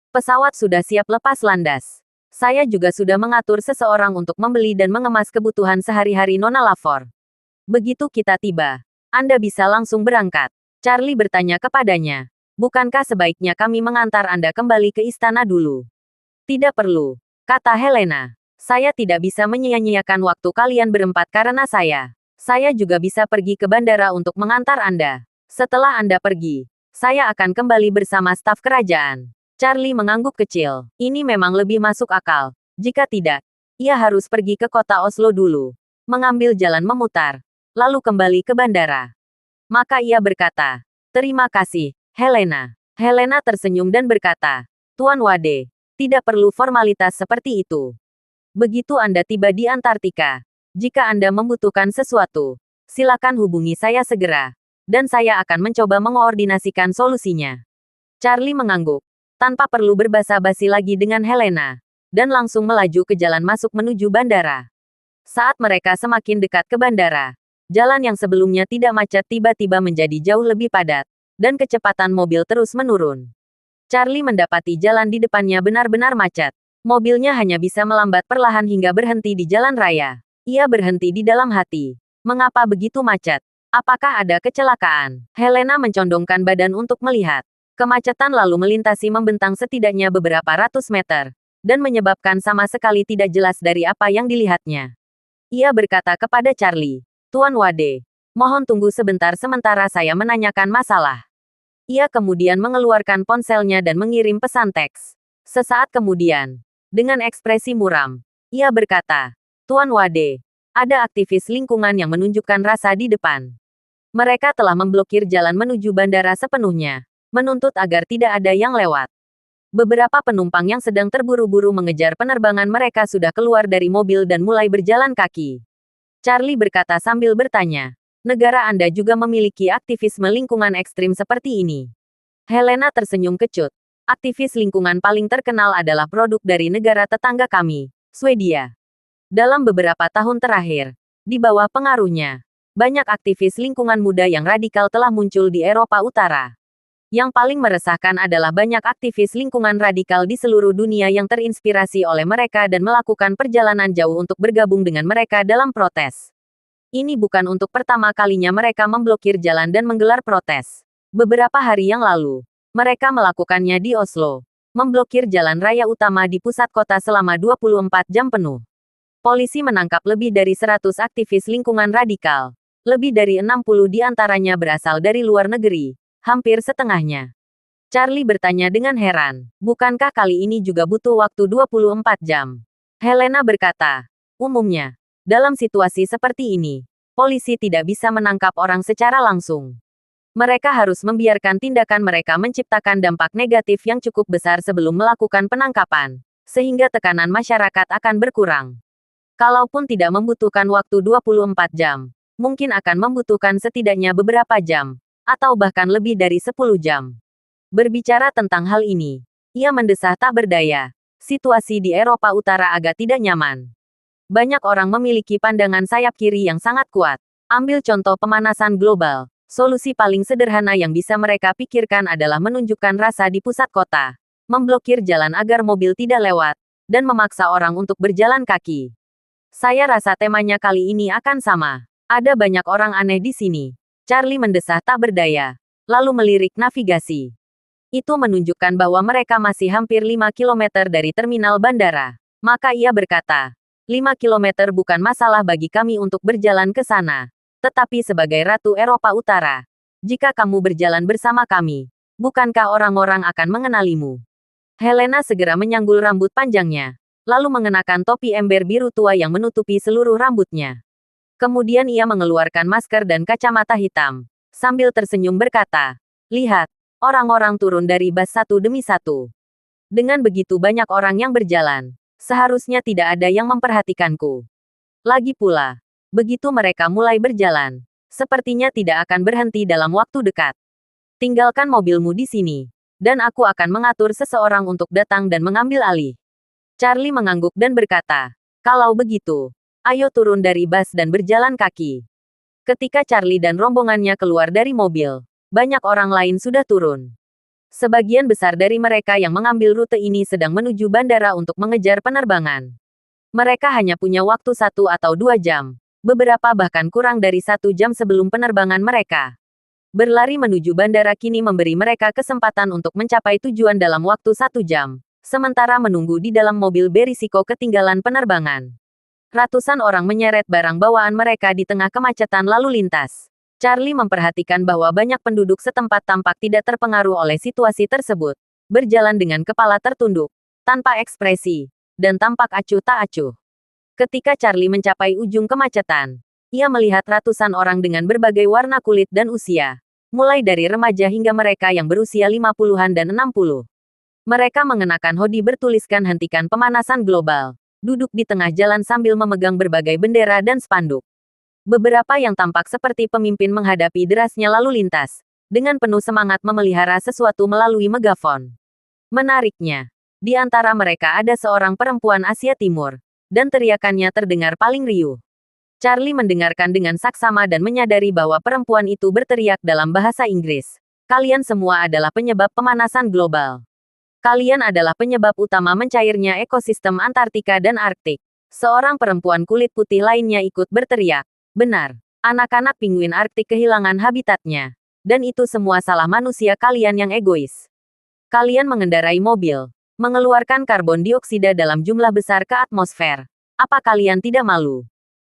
Pesawat sudah siap lepas landas. Saya juga sudah mengatur seseorang untuk membeli dan mengemas kebutuhan sehari-hari Nona Lafor. Begitu kita tiba, Anda bisa langsung berangkat. Charlie bertanya kepadanya, bukankah sebaiknya kami mengantar Anda kembali ke istana dulu? Tidak perlu, kata Helena. Saya tidak bisa menyia-nyiakan waktu kalian berempat karena saya juga bisa pergi ke bandara untuk mengantar Anda. Setelah Anda pergi, saya akan kembali bersama staf kerajaan. Charlie mengangguk kecil. Ini memang lebih masuk akal. Jika tidak, Ia harus pergi ke kota Oslo dulu, mengambil jalan memutar, lalu kembali ke bandara. Maka ia berkata, "Terima kasih, Helena." Helena tersenyum dan berkata, "Tuan Wade, tidak perlu formalitas seperti itu. Begitu Anda tiba di Antartika, jika Anda membutuhkan sesuatu, silakan hubungi saya segera, dan saya akan mencoba mengoordinasikan solusinya." Charlie mengangguk, tanpa perlu berbasa-basi lagi dengan Helena, dan langsung melaju ke jalan masuk menuju bandara. Saat mereka semakin dekat ke bandara, jalan yang sebelumnya tidak macet tiba-tiba menjadi jauh lebih padat, dan kecepatan mobil terus menurun. Charlie mendapati jalan di depannya benar-benar macet. Mobilnya hanya bisa melambat perlahan hingga berhenti di jalan raya. Ia berhenti di dalam hati. Mengapa begitu macet? Apakah ada kecelakaan? Helena mencondongkan badan untuk melihat. Kemacetan lalu melintasi membentang setidaknya beberapa ratus meter, dan menyebabkan sama sekali tidak jelas dari apa yang dilihatnya. Ia berkata kepada Charlie, "Tuan Wade, mohon tunggu sebentar sementara saya menanyakan masalah." Ia kemudian mengeluarkan ponselnya dan mengirim pesan teks. Sesaat kemudian, dengan ekspresi muram, ia berkata, "Tuan Wade, ada aktivis lingkungan yang menunjukkan rasa di depan. Mereka telah memblokir jalan menuju bandara sepenuhnya, menuntut agar tidak ada yang lewat. Beberapa penumpang yang sedang terburu-buru mengejar penerbangan mereka sudah keluar dari mobil dan mulai berjalan kaki." Charlie berkata sambil bertanya, "Negara Anda juga memiliki aktivisme lingkungan ekstrim seperti ini?" Helena tersenyum kecut. "Aktivis lingkungan paling terkenal adalah produk dari negara tetangga kami, Swedia. Dalam beberapa tahun terakhir, di bawah pengaruhnya, banyak aktivis lingkungan muda yang radikal telah muncul di Eropa Utara. Yang paling meresahkan adalah banyak aktivis lingkungan radikal di seluruh dunia yang terinspirasi oleh mereka dan melakukan perjalanan jauh untuk bergabung dengan mereka dalam protes. Ini bukan untuk pertama kalinya mereka memblokir jalan dan menggelar protes. Beberapa hari yang lalu, mereka melakukannya di Oslo, memblokir jalan raya utama di pusat kota selama 24 jam penuh. Polisi menangkap lebih dari 100 aktivis lingkungan radikal. Lebih dari 60 di antaranya berasal dari luar negeri. Hampir setengahnya." Charlie bertanya dengan heran, "Bukankah kali ini juga butuh waktu 24 jam?" Helena berkata, "Umumnya, dalam situasi seperti ini, polisi tidak bisa menangkap orang secara langsung. Mereka harus membiarkan tindakan mereka menciptakan dampak negatif yang cukup besar sebelum melakukan penangkapan, sehingga tekanan masyarakat akan berkurang. Kalaupun tidak membutuhkan waktu 24 jam, mungkin akan membutuhkan setidaknya beberapa jam, atau bahkan lebih dari 10 jam. Berbicara tentang hal ini, ia mendesah tak berdaya. Situasi di Eropa Utara agak tidak nyaman. Banyak orang memiliki pandangan sayap kiri yang sangat kuat. Ambil contoh pemanasan global. Solusi paling sederhana yang bisa mereka pikirkan adalah menunjukkan rasa di pusat kota, memblokir jalan agar mobil tidak lewat, dan memaksa orang untuk berjalan kaki. Saya rasa temanya kali ini akan sama. Ada banyak orang aneh di sini. Charlie mendesah tak berdaya, lalu melirik navigasi. Itu menunjukkan bahwa mereka masih hampir 5 kilometer dari terminal bandara. Maka ia berkata, 5 kilometer bukan masalah bagi kami untuk berjalan ke sana. Tetapi sebagai Ratu Eropa Utara, jika kamu berjalan bersama kami, bukankah orang-orang akan mengenalimu?" Helena segera menyanggul rambut panjangnya, lalu mengenakan topi ember biru tua yang menutupi seluruh rambutnya. Kemudian ia mengeluarkan masker dan kacamata hitam, sambil tersenyum berkata, "Lihat, orang-orang turun dari bus satu demi satu. Dengan begitu banyak orang yang berjalan, seharusnya tidak ada yang memperhatikanku. Lagi pula, begitu mereka mulai berjalan, sepertinya tidak akan berhenti dalam waktu dekat. Tinggalkan mobilmu di sini, dan aku akan mengatur seseorang untuk datang dan mengambil alih." Charlie mengangguk dan berkata, "Kalau begitu, ayo turun dari bus dan berjalan kaki." Ketika Charlie dan rombongannya keluar dari mobil, banyak orang lain sudah turun. Sebagian besar dari mereka yang mengambil rute ini sedang menuju bandara untuk mengejar penerbangan. Mereka hanya punya waktu 1 atau 2 jam. Beberapa bahkan kurang dari 1 jam sebelum penerbangan mereka. Berlari menuju bandara kini memberi mereka kesempatan untuk mencapai tujuan dalam waktu 1 jam. Sementara menunggu di dalam mobil berisiko ketinggalan penerbangan. Ratusan orang menyeret barang bawaan mereka di tengah kemacetan lalu lintas. Charlie memperhatikan bahwa banyak penduduk setempat tampak tidak terpengaruh oleh situasi tersebut. Berjalan dengan kepala tertunduk, tanpa ekspresi, dan tampak acuh tak acuh. Ketika Charlie mencapai ujung kemacetan, ia melihat ratusan orang dengan berbagai warna kulit dan usia. Mulai dari remaja hingga mereka yang berusia 50-an dan 60. Mereka mengenakan hoodie bertuliskan hentikan pemanasan global. Duduk di tengah jalan sambil memegang berbagai bendera dan spanduk. Beberapa yang tampak seperti pemimpin menghadapi derasnya lalu lintas. Dengan penuh semangat memelihara sesuatu melalui megafon. Menariknya, di antara mereka ada seorang perempuan Asia Timur. Dan teriakannya terdengar paling riuh. Charlie mendengarkan dengan saksama dan menyadari bahwa perempuan itu berteriak dalam bahasa Inggris. Kalian semua adalah penyebab pemanasan global. Kalian adalah penyebab utama mencairnya ekosistem Antartika dan Arktik. Seorang perempuan kulit putih lainnya ikut berteriak. Benar, anak-anak penguin Arktik kehilangan habitatnya. Dan itu semua salah manusia kalian yang egois. Kalian mengendarai mobil, mengeluarkan karbon dioksida dalam jumlah besar ke atmosfer. Apa kalian tidak malu?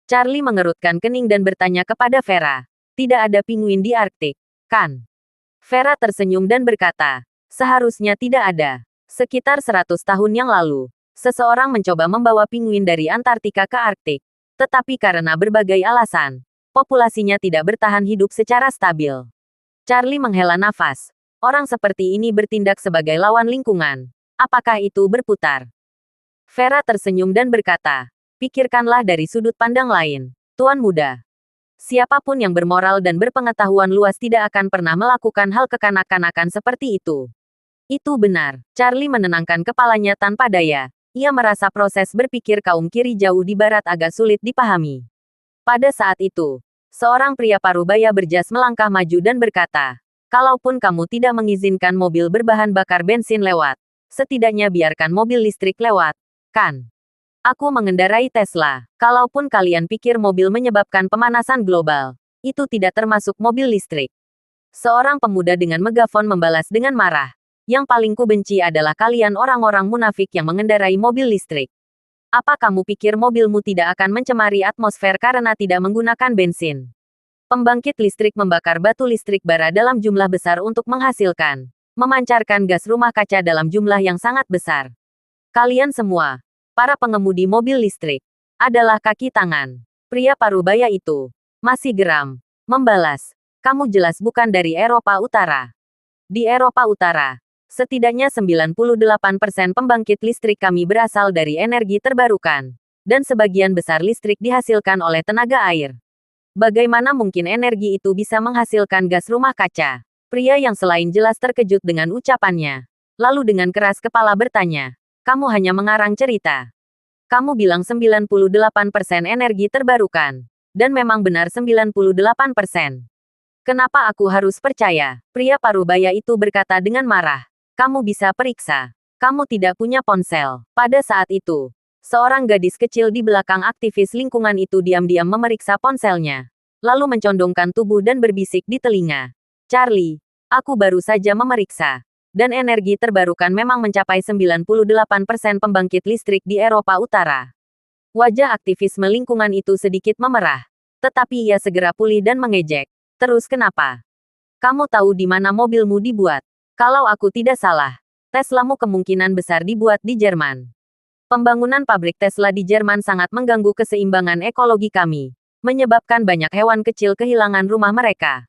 Charlie mengerutkan kening dan bertanya kepada Vera. Tidak ada penguin di Arktik, kan? Vera tersenyum dan berkata, seharusnya tidak ada. Sekitar 100 tahun yang lalu, seseorang mencoba membawa penguin dari Antartika ke Arktik. Tetapi karena berbagai alasan, populasinya tidak bertahan hidup secara stabil. Charlie menghela nafas. Orang seperti ini bertindak sebagai lawan lingkungan. Apakah itu berputar? Vera tersenyum dan berkata, pikirkanlah dari sudut pandang lain, Tuan Muda. Siapapun yang bermoral dan berpengetahuan luas tidak akan pernah melakukan hal kekanak-kanakan seperti itu. Itu benar. Charlie menenangkan kepalanya tanpa daya. Ia merasa proses berpikir kaum kiri jauh di barat agak sulit dipahami. Pada saat itu, seorang pria parubaya berjas melangkah maju dan berkata, kalaupun kamu tidak mengizinkan mobil berbahan bakar bensin lewat, setidaknya biarkan mobil listrik lewat, kan? Aku mengendarai Tesla. Kalaupun kalian pikir mobil menyebabkan pemanasan global, itu tidak termasuk mobil listrik. Seorang pemuda dengan megafon membalas dengan marah. Yang paling kubenci adalah kalian orang-orang munafik yang mengendarai mobil listrik. Apa kamu pikir mobilmu tidak akan mencemari atmosfer karena tidak menggunakan bensin? Pembangkit listrik membakar batu listrik bara dalam jumlah besar untuk menghasilkan, memancarkan gas rumah kaca dalam jumlah yang sangat besar. Kalian semua, para pengemudi mobil listrik, adalah kaki tangan. Pria parubaya itu masih geram, membalas, kamu jelas bukan dari Eropa Utara. Di Eropa Utara, setidaknya 98% pembangkit listrik kami berasal dari energi terbarukan, dan sebagian besar listrik dihasilkan oleh tenaga air. Bagaimana mungkin energi itu bisa menghasilkan gas rumah kaca? Pria yang selain jelas terkejut dengan ucapannya. Lalu dengan keras kepala bertanya, kamu hanya mengarang cerita. Kamu bilang 98% energi terbarukan. Dan memang benar 98%. Kenapa aku harus percaya? Pria parubaya itu berkata dengan marah. Kamu bisa periksa. Kamu tidak punya ponsel. Pada saat itu, seorang gadis kecil di belakang aktivis lingkungan itu diam-diam memeriksa ponselnya. Lalu mencondongkan tubuh dan berbisik di telinga. Charlie, aku baru saja memeriksa. Dan energi terbarukan memang mencapai 98% pembangkit listrik di Eropa Utara. Wajah aktivis lingkungan itu sedikit memerah. Tetapi ia segera pulih dan mengejek. Terus kenapa? Kamu tahu di mana mobilmu dibuat? Kalau aku tidak salah, Teslamu kemungkinan besar dibuat di Jerman. Pembangunan pabrik Tesla di Jerman sangat mengganggu keseimbangan ekologi kami, menyebabkan banyak hewan kecil kehilangan rumah mereka.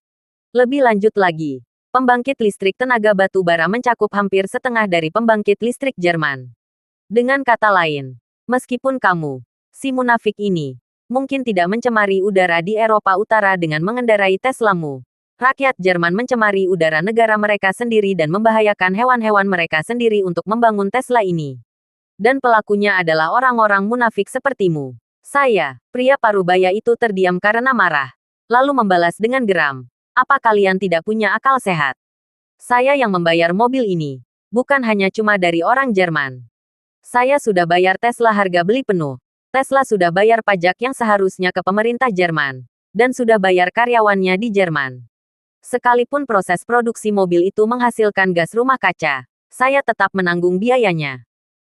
Lebih lanjut lagi, pembangkit listrik tenaga batu bara mencakup hampir setengah dari pembangkit listrik Jerman. Dengan kata lain, meskipun kamu, si munafik ini, mungkin tidak mencemari udara di Eropa Utara dengan mengendarai Teslamu, rakyat Jerman mencemari udara negara mereka sendiri dan membahayakan hewan-hewan mereka sendiri untuk membangun Tesla ini. Dan pelakunya adalah orang-orang munafik sepertimu. Saya, pria parubaya itu terdiam karena marah. Lalu membalas dengan geram. Apa kalian tidak punya akal sehat? Saya yang membayar mobil ini. Bukan hanya cuma dari orang Jerman. Saya sudah bayar Tesla harga beli penuh. Tesla sudah bayar pajak yang seharusnya ke pemerintah Jerman. Dan sudah bayar karyawannya di Jerman. Sekalipun proses produksi mobil itu menghasilkan gas rumah kaca, saya tetap menanggung biayanya.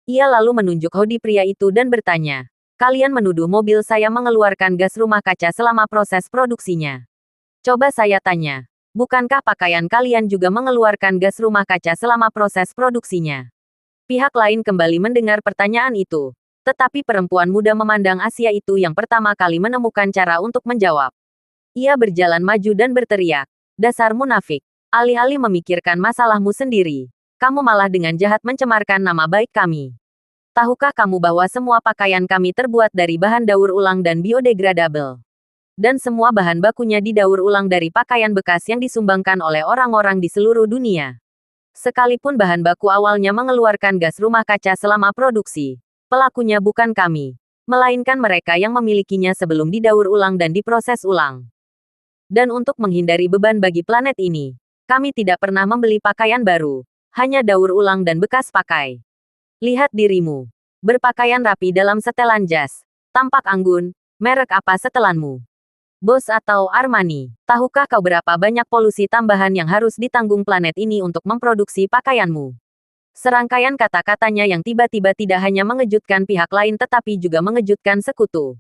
Ia lalu menunjuk hoodie pria itu dan bertanya, kalian menuduh mobil saya mengeluarkan gas rumah kaca selama proses produksinya. Coba saya tanya, bukankah pakaian kalian juga mengeluarkan gas rumah kaca selama proses produksinya? Pihak lain kembali mendengar pertanyaan itu. Tetapi perempuan muda memandang Asia itu yang pertama kali menemukan cara untuk menjawab. Ia berjalan maju dan berteriak, "Dasar munafik! Alih-alih memikirkan masalahmu sendiri, kamu malah dengan jahat mencemarkan nama baik kami. Tahukah kamu bahwa semua pakaian kami terbuat dari bahan daur ulang dan biodegradable? Dan semua bahan bakunya didaur ulang dari pakaian bekas yang disumbangkan oleh orang-orang di seluruh dunia. Sekalipun bahan baku awalnya mengeluarkan gas rumah kaca selama produksi, pelakunya bukan kami, melainkan mereka yang memilikinya sebelum didaur ulang dan diproses ulang. Dan untuk menghindari beban bagi planet ini, kami tidak pernah membeli pakaian baru, hanya daur ulang dan bekas pakai. Lihat dirimu, berpakaian rapi dalam setelan jas, tampak anggun, merek apa setelanmu? Bos atau Armani, tahukah kau berapa banyak polusi tambahan yang harus ditanggung planet ini untuk memproduksi pakaianmu? Serangkaian kata-katanya yang tiba-tiba tidak hanya mengejutkan pihak lain tetapi juga mengejutkan sekutu.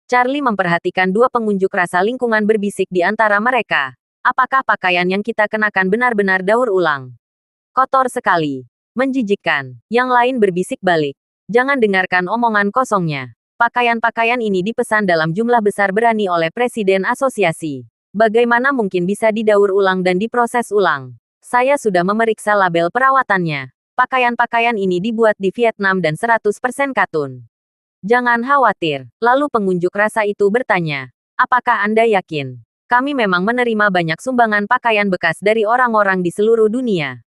Charlie memperhatikan dua pengunjuk rasa lingkungan berbisik di antara mereka. Apakah pakaian yang kita kenakan benar-benar daur ulang? Kotor sekali. Menjijikkan. Yang lain berbisik balik. Jangan dengarkan omongan kosongnya. Pakaian-pakaian ini dipesan dalam jumlah besar berani oleh Presiden Asosiasi. Bagaimana mungkin bisa didaur ulang dan diproses ulang? Saya sudah memeriksa label perawatannya. Pakaian-pakaian ini dibuat di Vietnam dan 100% katun. Jangan khawatir. Lalu pengunjuk rasa itu bertanya, apakah Anda yakin? Kami memang menerima banyak sumbangan pakaian bekas dari orang-orang di seluruh dunia.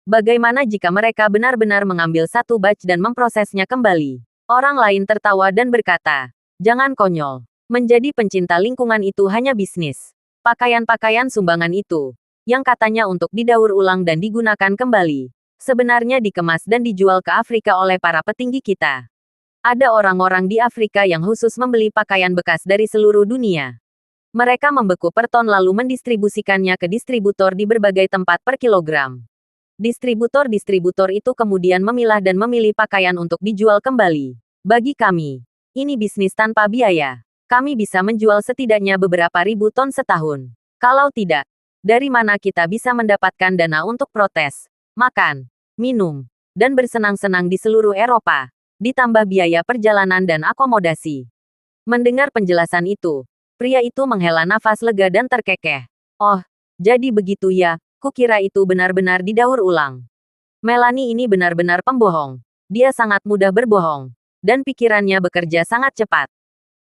Bagaimana jika mereka benar-benar mengambil satu batch dan memprosesnya kembali? Orang lain tertawa dan berkata, jangan konyol. Menjadi pencinta lingkungan itu hanya bisnis. Pakaian-pakaian sumbangan itu, yang katanya untuk didaur ulang dan digunakan kembali, sebenarnya dikemas dan dijual ke Afrika oleh para petinggi kita. Ada orang-orang di Afrika yang khusus membeli pakaian bekas dari seluruh dunia. Mereka membeku per ton lalu mendistribusikannya ke distributor di berbagai tempat per kilogram. Distributor-distributor itu kemudian memilah dan memilih pakaian untuk dijual kembali. Bagi kami, ini bisnis tanpa biaya. Kami bisa menjual setidaknya beberapa ribu ton setahun. Kalau tidak, dari mana kita bisa mendapatkan dana untuk protes, makan, minum, dan bersenang-senang di seluruh Eropa, ditambah biaya perjalanan dan akomodasi. Mendengar penjelasan itu, pria itu menghela nafas lega dan terkekeh. Oh, jadi begitu ya. Kukira itu benar-benar didaur ulang. Melanie ini benar-benar pembohong. Dia sangat mudah berbohong. Dan pikirannya bekerja sangat cepat.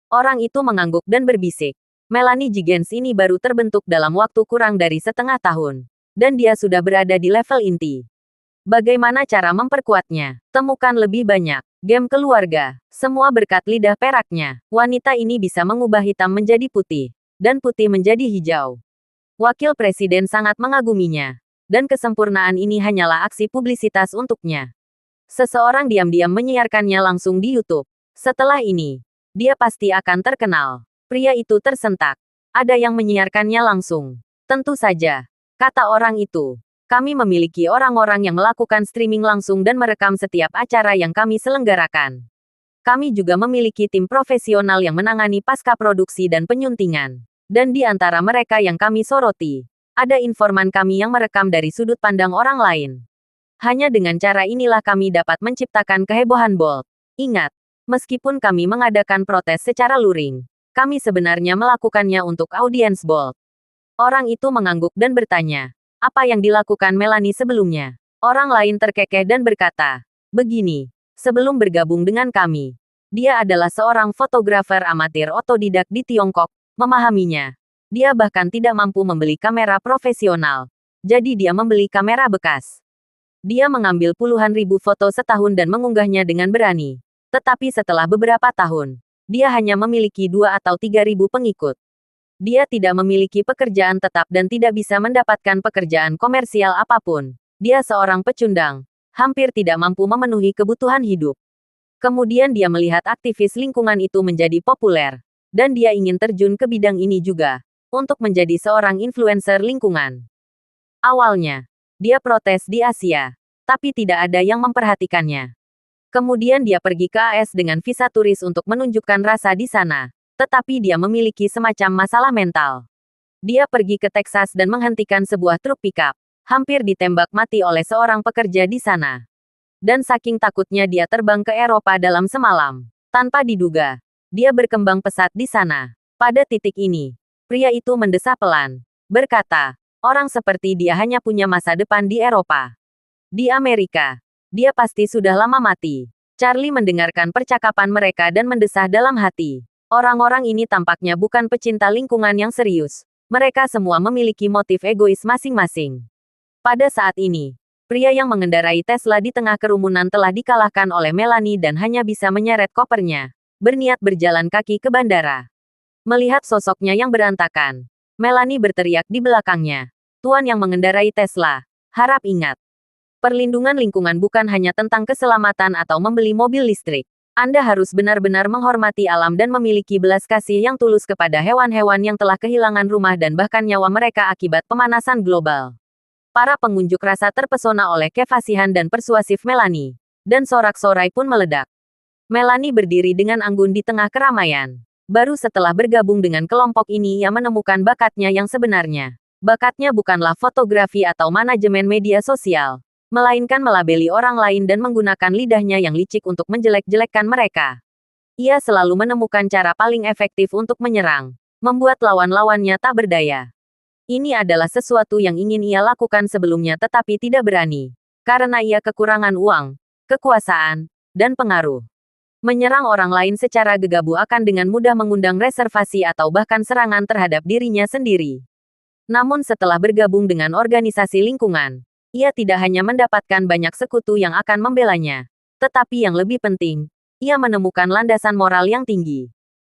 Orang itu mengangguk dan berbisik. Melanie Giggins ini baru terbentuk dalam waktu kurang dari setengah tahun. Dan dia sudah berada di level inti. Bagaimana cara memperkuatnya? Temukan lebih banyak. Game keluarga. Semua berkat lidah peraknya. Wanita ini bisa mengubah hitam menjadi putih. Dan putih menjadi hijau. Wakil Presiden sangat mengaguminya. Dan kesempurnaan ini hanyalah aksi publisitas untuknya. Seseorang diam-diam menyiarkannya langsung di YouTube. Setelah ini, dia pasti akan terkenal. Pria itu tersentak. Ada yang menyiarkannya langsung. Tentu saja. Kata orang itu. Kami memiliki orang-orang yang melakukan streaming langsung dan merekam setiap acara yang kami selenggarakan. Kami juga memiliki tim profesional yang menangani pasca produksi dan penyuntingan. Dan di antara mereka yang kami soroti, ada informan kami yang merekam dari sudut pandang orang lain. Hanya dengan cara inilah kami dapat menciptakan kehebohan Bold. Ingat, meskipun kami mengadakan protes secara luring, kami sebenarnya melakukannya untuk audiens Bold. Orang itu mengangguk dan bertanya, apa yang dilakukan Melanie sebelumnya? Orang lain terkekeh dan berkata, begini, sebelum bergabung dengan kami, dia adalah seorang fotografer amatir otodidak di Tiongkok, memahaminya. Dia bahkan tidak mampu membeli kamera profesional. Jadi dia membeli kamera bekas. Dia mengambil puluhan ribu foto setahun dan mengunggahnya dengan berani. Tetapi setelah beberapa tahun, dia hanya memiliki 2 atau 3 ribu pengikut. Dia tidak memiliki pekerjaan tetap dan tidak bisa mendapatkan pekerjaan komersial apapun. Dia seorang pecundang, hampir tidak mampu memenuhi kebutuhan hidup. Kemudian dia melihat aktivis lingkungan itu menjadi populer. Dan dia ingin terjun ke bidang ini juga, untuk menjadi seorang influencer lingkungan. Awalnya, dia protes di Asia, tapi tidak ada yang memperhatikannya. Kemudian dia pergi ke AS dengan visa turis untuk menunjukkan rasa di sana, tetapi dia memiliki semacam masalah mental. Dia pergi ke Texas dan menghentikan sebuah truk pickup, hampir ditembak mati oleh seorang pekerja di sana. Dan saking takutnya dia terbang ke Eropa dalam semalam. Tanpa diduga, dia berkembang pesat di sana. Pada titik ini, pria itu mendesah pelan. Berkata, orang seperti dia hanya punya masa depan di Eropa. Di Amerika, dia pasti sudah lama mati. Charlie mendengarkan percakapan mereka dan mendesah dalam hati. Orang-orang ini tampaknya bukan pecinta lingkungan yang serius. Mereka semua memiliki motif egois masing-masing. Pada saat ini, pria yang mengendarai Tesla di tengah kerumunan telah dikalahkan oleh Melanie dan hanya bisa menyeret kopernya. Berniat berjalan kaki ke bandara. Melihat sosoknya yang berantakan, Melanie berteriak di belakangnya. Tuan yang mengendarai Tesla, harap ingat. Perlindungan lingkungan bukan hanya tentang keselamatan atau membeli mobil listrik. Anda harus benar-benar menghormati alam dan memiliki belas kasih yang tulus kepada hewan-hewan yang telah kehilangan rumah dan bahkan nyawa mereka akibat pemanasan global. Para pengunjuk rasa terpesona oleh kefasihan dan persuasif Melanie. Dan sorak-sorai pun meledak. Melanie berdiri dengan anggun di tengah keramaian. Baru setelah bergabung dengan kelompok ini ia menemukan bakatnya yang sebenarnya. Bakatnya bukanlah fotografi atau manajemen media sosial, melainkan melabeli orang lain dan menggunakan lidahnya yang licik untuk menjelek-jelekkan mereka. Ia selalu menemukan cara paling efektif untuk menyerang, membuat lawan-lawannya tak berdaya. Ini adalah sesuatu yang ingin ia lakukan sebelumnya tetapi tidak berani. Karena ia kekurangan uang, kekuasaan, dan pengaruh. Menyerang orang lain secara gegabah akan dengan mudah mengundang reservasi atau bahkan serangan terhadap dirinya sendiri. Namun setelah bergabung dengan organisasi lingkungan, ia tidak hanya mendapatkan banyak sekutu yang akan membelanya, tetapi yang lebih penting, ia menemukan landasan moral yang tinggi.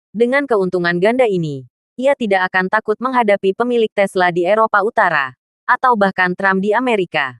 Dengan keuntungan ganda ini, ia tidak akan takut menghadapi pemilik Tesla di Eropa Utara, atau bahkan Trump di Amerika.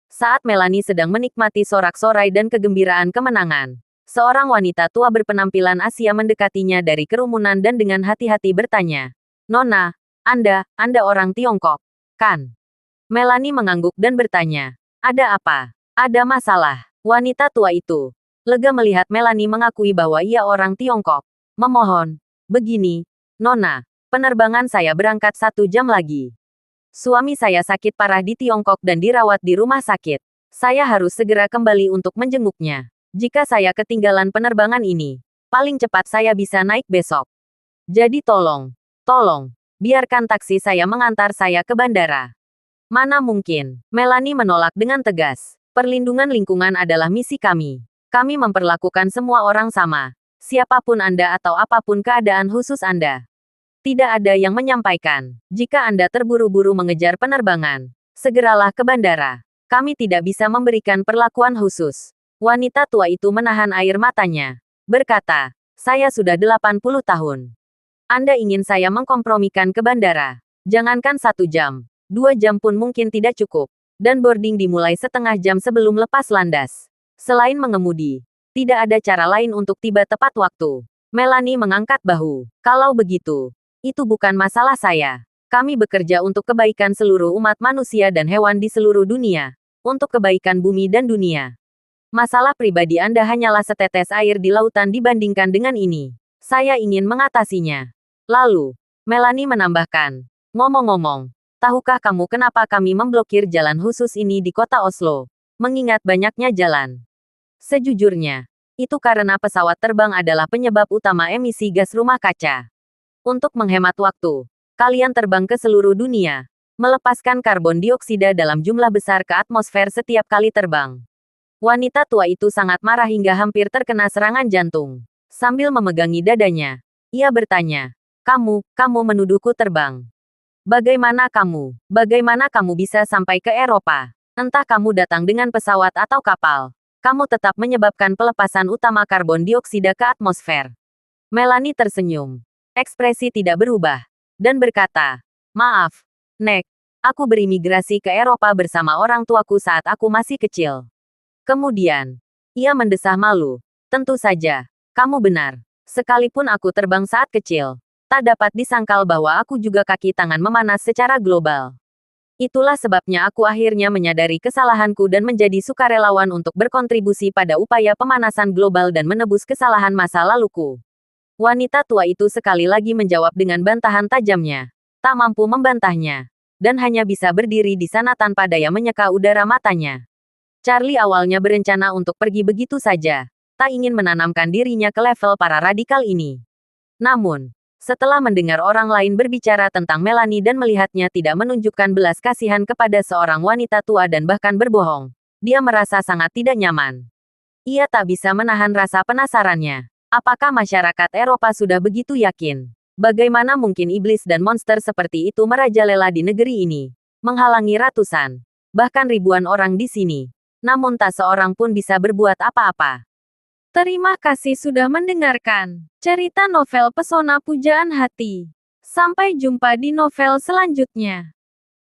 Saat Melanie sedang menikmati sorak-sorai dan kegembiraan kemenangan, seorang wanita tua berpenampilan Asia mendekatinya dari kerumunan dan dengan hati-hati bertanya, "Nona, Anda orang Tiongkok, kan?" Melanie mengangguk dan bertanya, "Ada apa? Ada masalah?" Wanita tua itu lega melihat Melanie mengakui bahwa ia orang Tiongkok. Memohon, "Begini, Nona, penerbangan saya berangkat 1 jam lagi. Suami saya sakit parah di Tiongkok dan dirawat di rumah sakit. Saya harus segera kembali untuk menjenguknya. Jika saya ketinggalan penerbangan ini, paling cepat saya bisa naik besok. Jadi tolong, biarkan taksi saya mengantar saya ke bandara." "Mana mungkin," Melanie menolak dengan tegas. "Perlindungan lingkungan adalah misi kami. Kami memperlakukan semua orang sama, siapapun Anda atau apapun keadaan khusus Anda." Tidak ada yang menyampaikan, "Jika Anda terburu-buru mengejar penerbangan, segeralah ke bandara. Kami tidak bisa memberikan perlakuan khusus." Wanita tua itu menahan air matanya. Berkata, "Saya sudah 80 tahun. Anda ingin saya mengkompromikan ke bandara? Jangankan 1 jam. 2 jam pun mungkin tidak cukup. Dan boarding dimulai setengah jam sebelum lepas landas. Selain mengemudi, tidak ada cara lain untuk tiba tepat waktu." Melanie mengangkat bahu. "Kalau begitu, itu bukan masalah saya. Kami bekerja untuk kebaikan seluruh umat manusia dan hewan di seluruh dunia. Untuk kebaikan bumi dan dunia. Masalah pribadi Anda hanyalah setetes air di lautan dibandingkan dengan ini. Saya ingin mengatasinya." Lalu, Melanie menambahkan, "Ngomong-ngomong, tahukah kamu kenapa kami memblokir jalan khusus ini di kota Oslo? Mengingat banyaknya jalan. Sejujurnya, itu karena pesawat terbang adalah penyebab utama emisi gas rumah kaca. Untuk menghemat waktu, kalian terbang ke seluruh dunia, melepaskan karbon dioksida dalam jumlah besar ke atmosfer setiap kali terbang." Wanita tua itu sangat marah hingga hampir terkena serangan jantung. Sambil memegangi dadanya, ia bertanya, Kamu menuduhku terbang. Bagaimana kamu bisa sampai ke Eropa? Entah kamu datang dengan pesawat atau kapal. Kamu tetap menyebabkan pelepasan utama karbon dioksida ke atmosfer." Melanie tersenyum. Ekspresi tidak berubah. Dan berkata, "Maaf, Nek. Aku berimigrasi ke Eropa bersama orang tuaku saat aku masih kecil." Kemudian, ia mendesah malu. "Tentu saja, kamu benar. Sekalipun aku terbang saat kecil, tak dapat disangkal bahwa aku juga kaki tangan memanas secara global. Itulah sebabnya aku akhirnya menyadari kesalahanku dan menjadi sukarelawan untuk berkontribusi pada upaya pemanasan global dan menebus kesalahan masa laluku." Wanita tua itu sekali lagi menjawab dengan bantahan tajamnya. Tak mampu membantahnya. Dan hanya bisa berdiri di sana tanpa daya menyeka udara matanya. Charlie awalnya berencana untuk pergi begitu saja, tak ingin menanamkan dirinya ke level para radikal ini. Namun, setelah mendengar orang lain berbicara tentang Melanie dan melihatnya tidak menunjukkan belas kasihan kepada seorang wanita tua dan bahkan berbohong, dia merasa sangat tidak nyaman. Ia tak bisa menahan rasa penasarannya. Apakah masyarakat Eropa sudah begitu yakin? Bagaimana mungkin iblis dan monster seperti itu merajalela di negeri ini, menghalangi ratusan, bahkan ribuan orang di sini? Namun tak seorang pun bisa berbuat apa-apa. Terima kasih sudah mendengarkan cerita novel Pesona Pujaan Hati. Sampai jumpa di novel selanjutnya.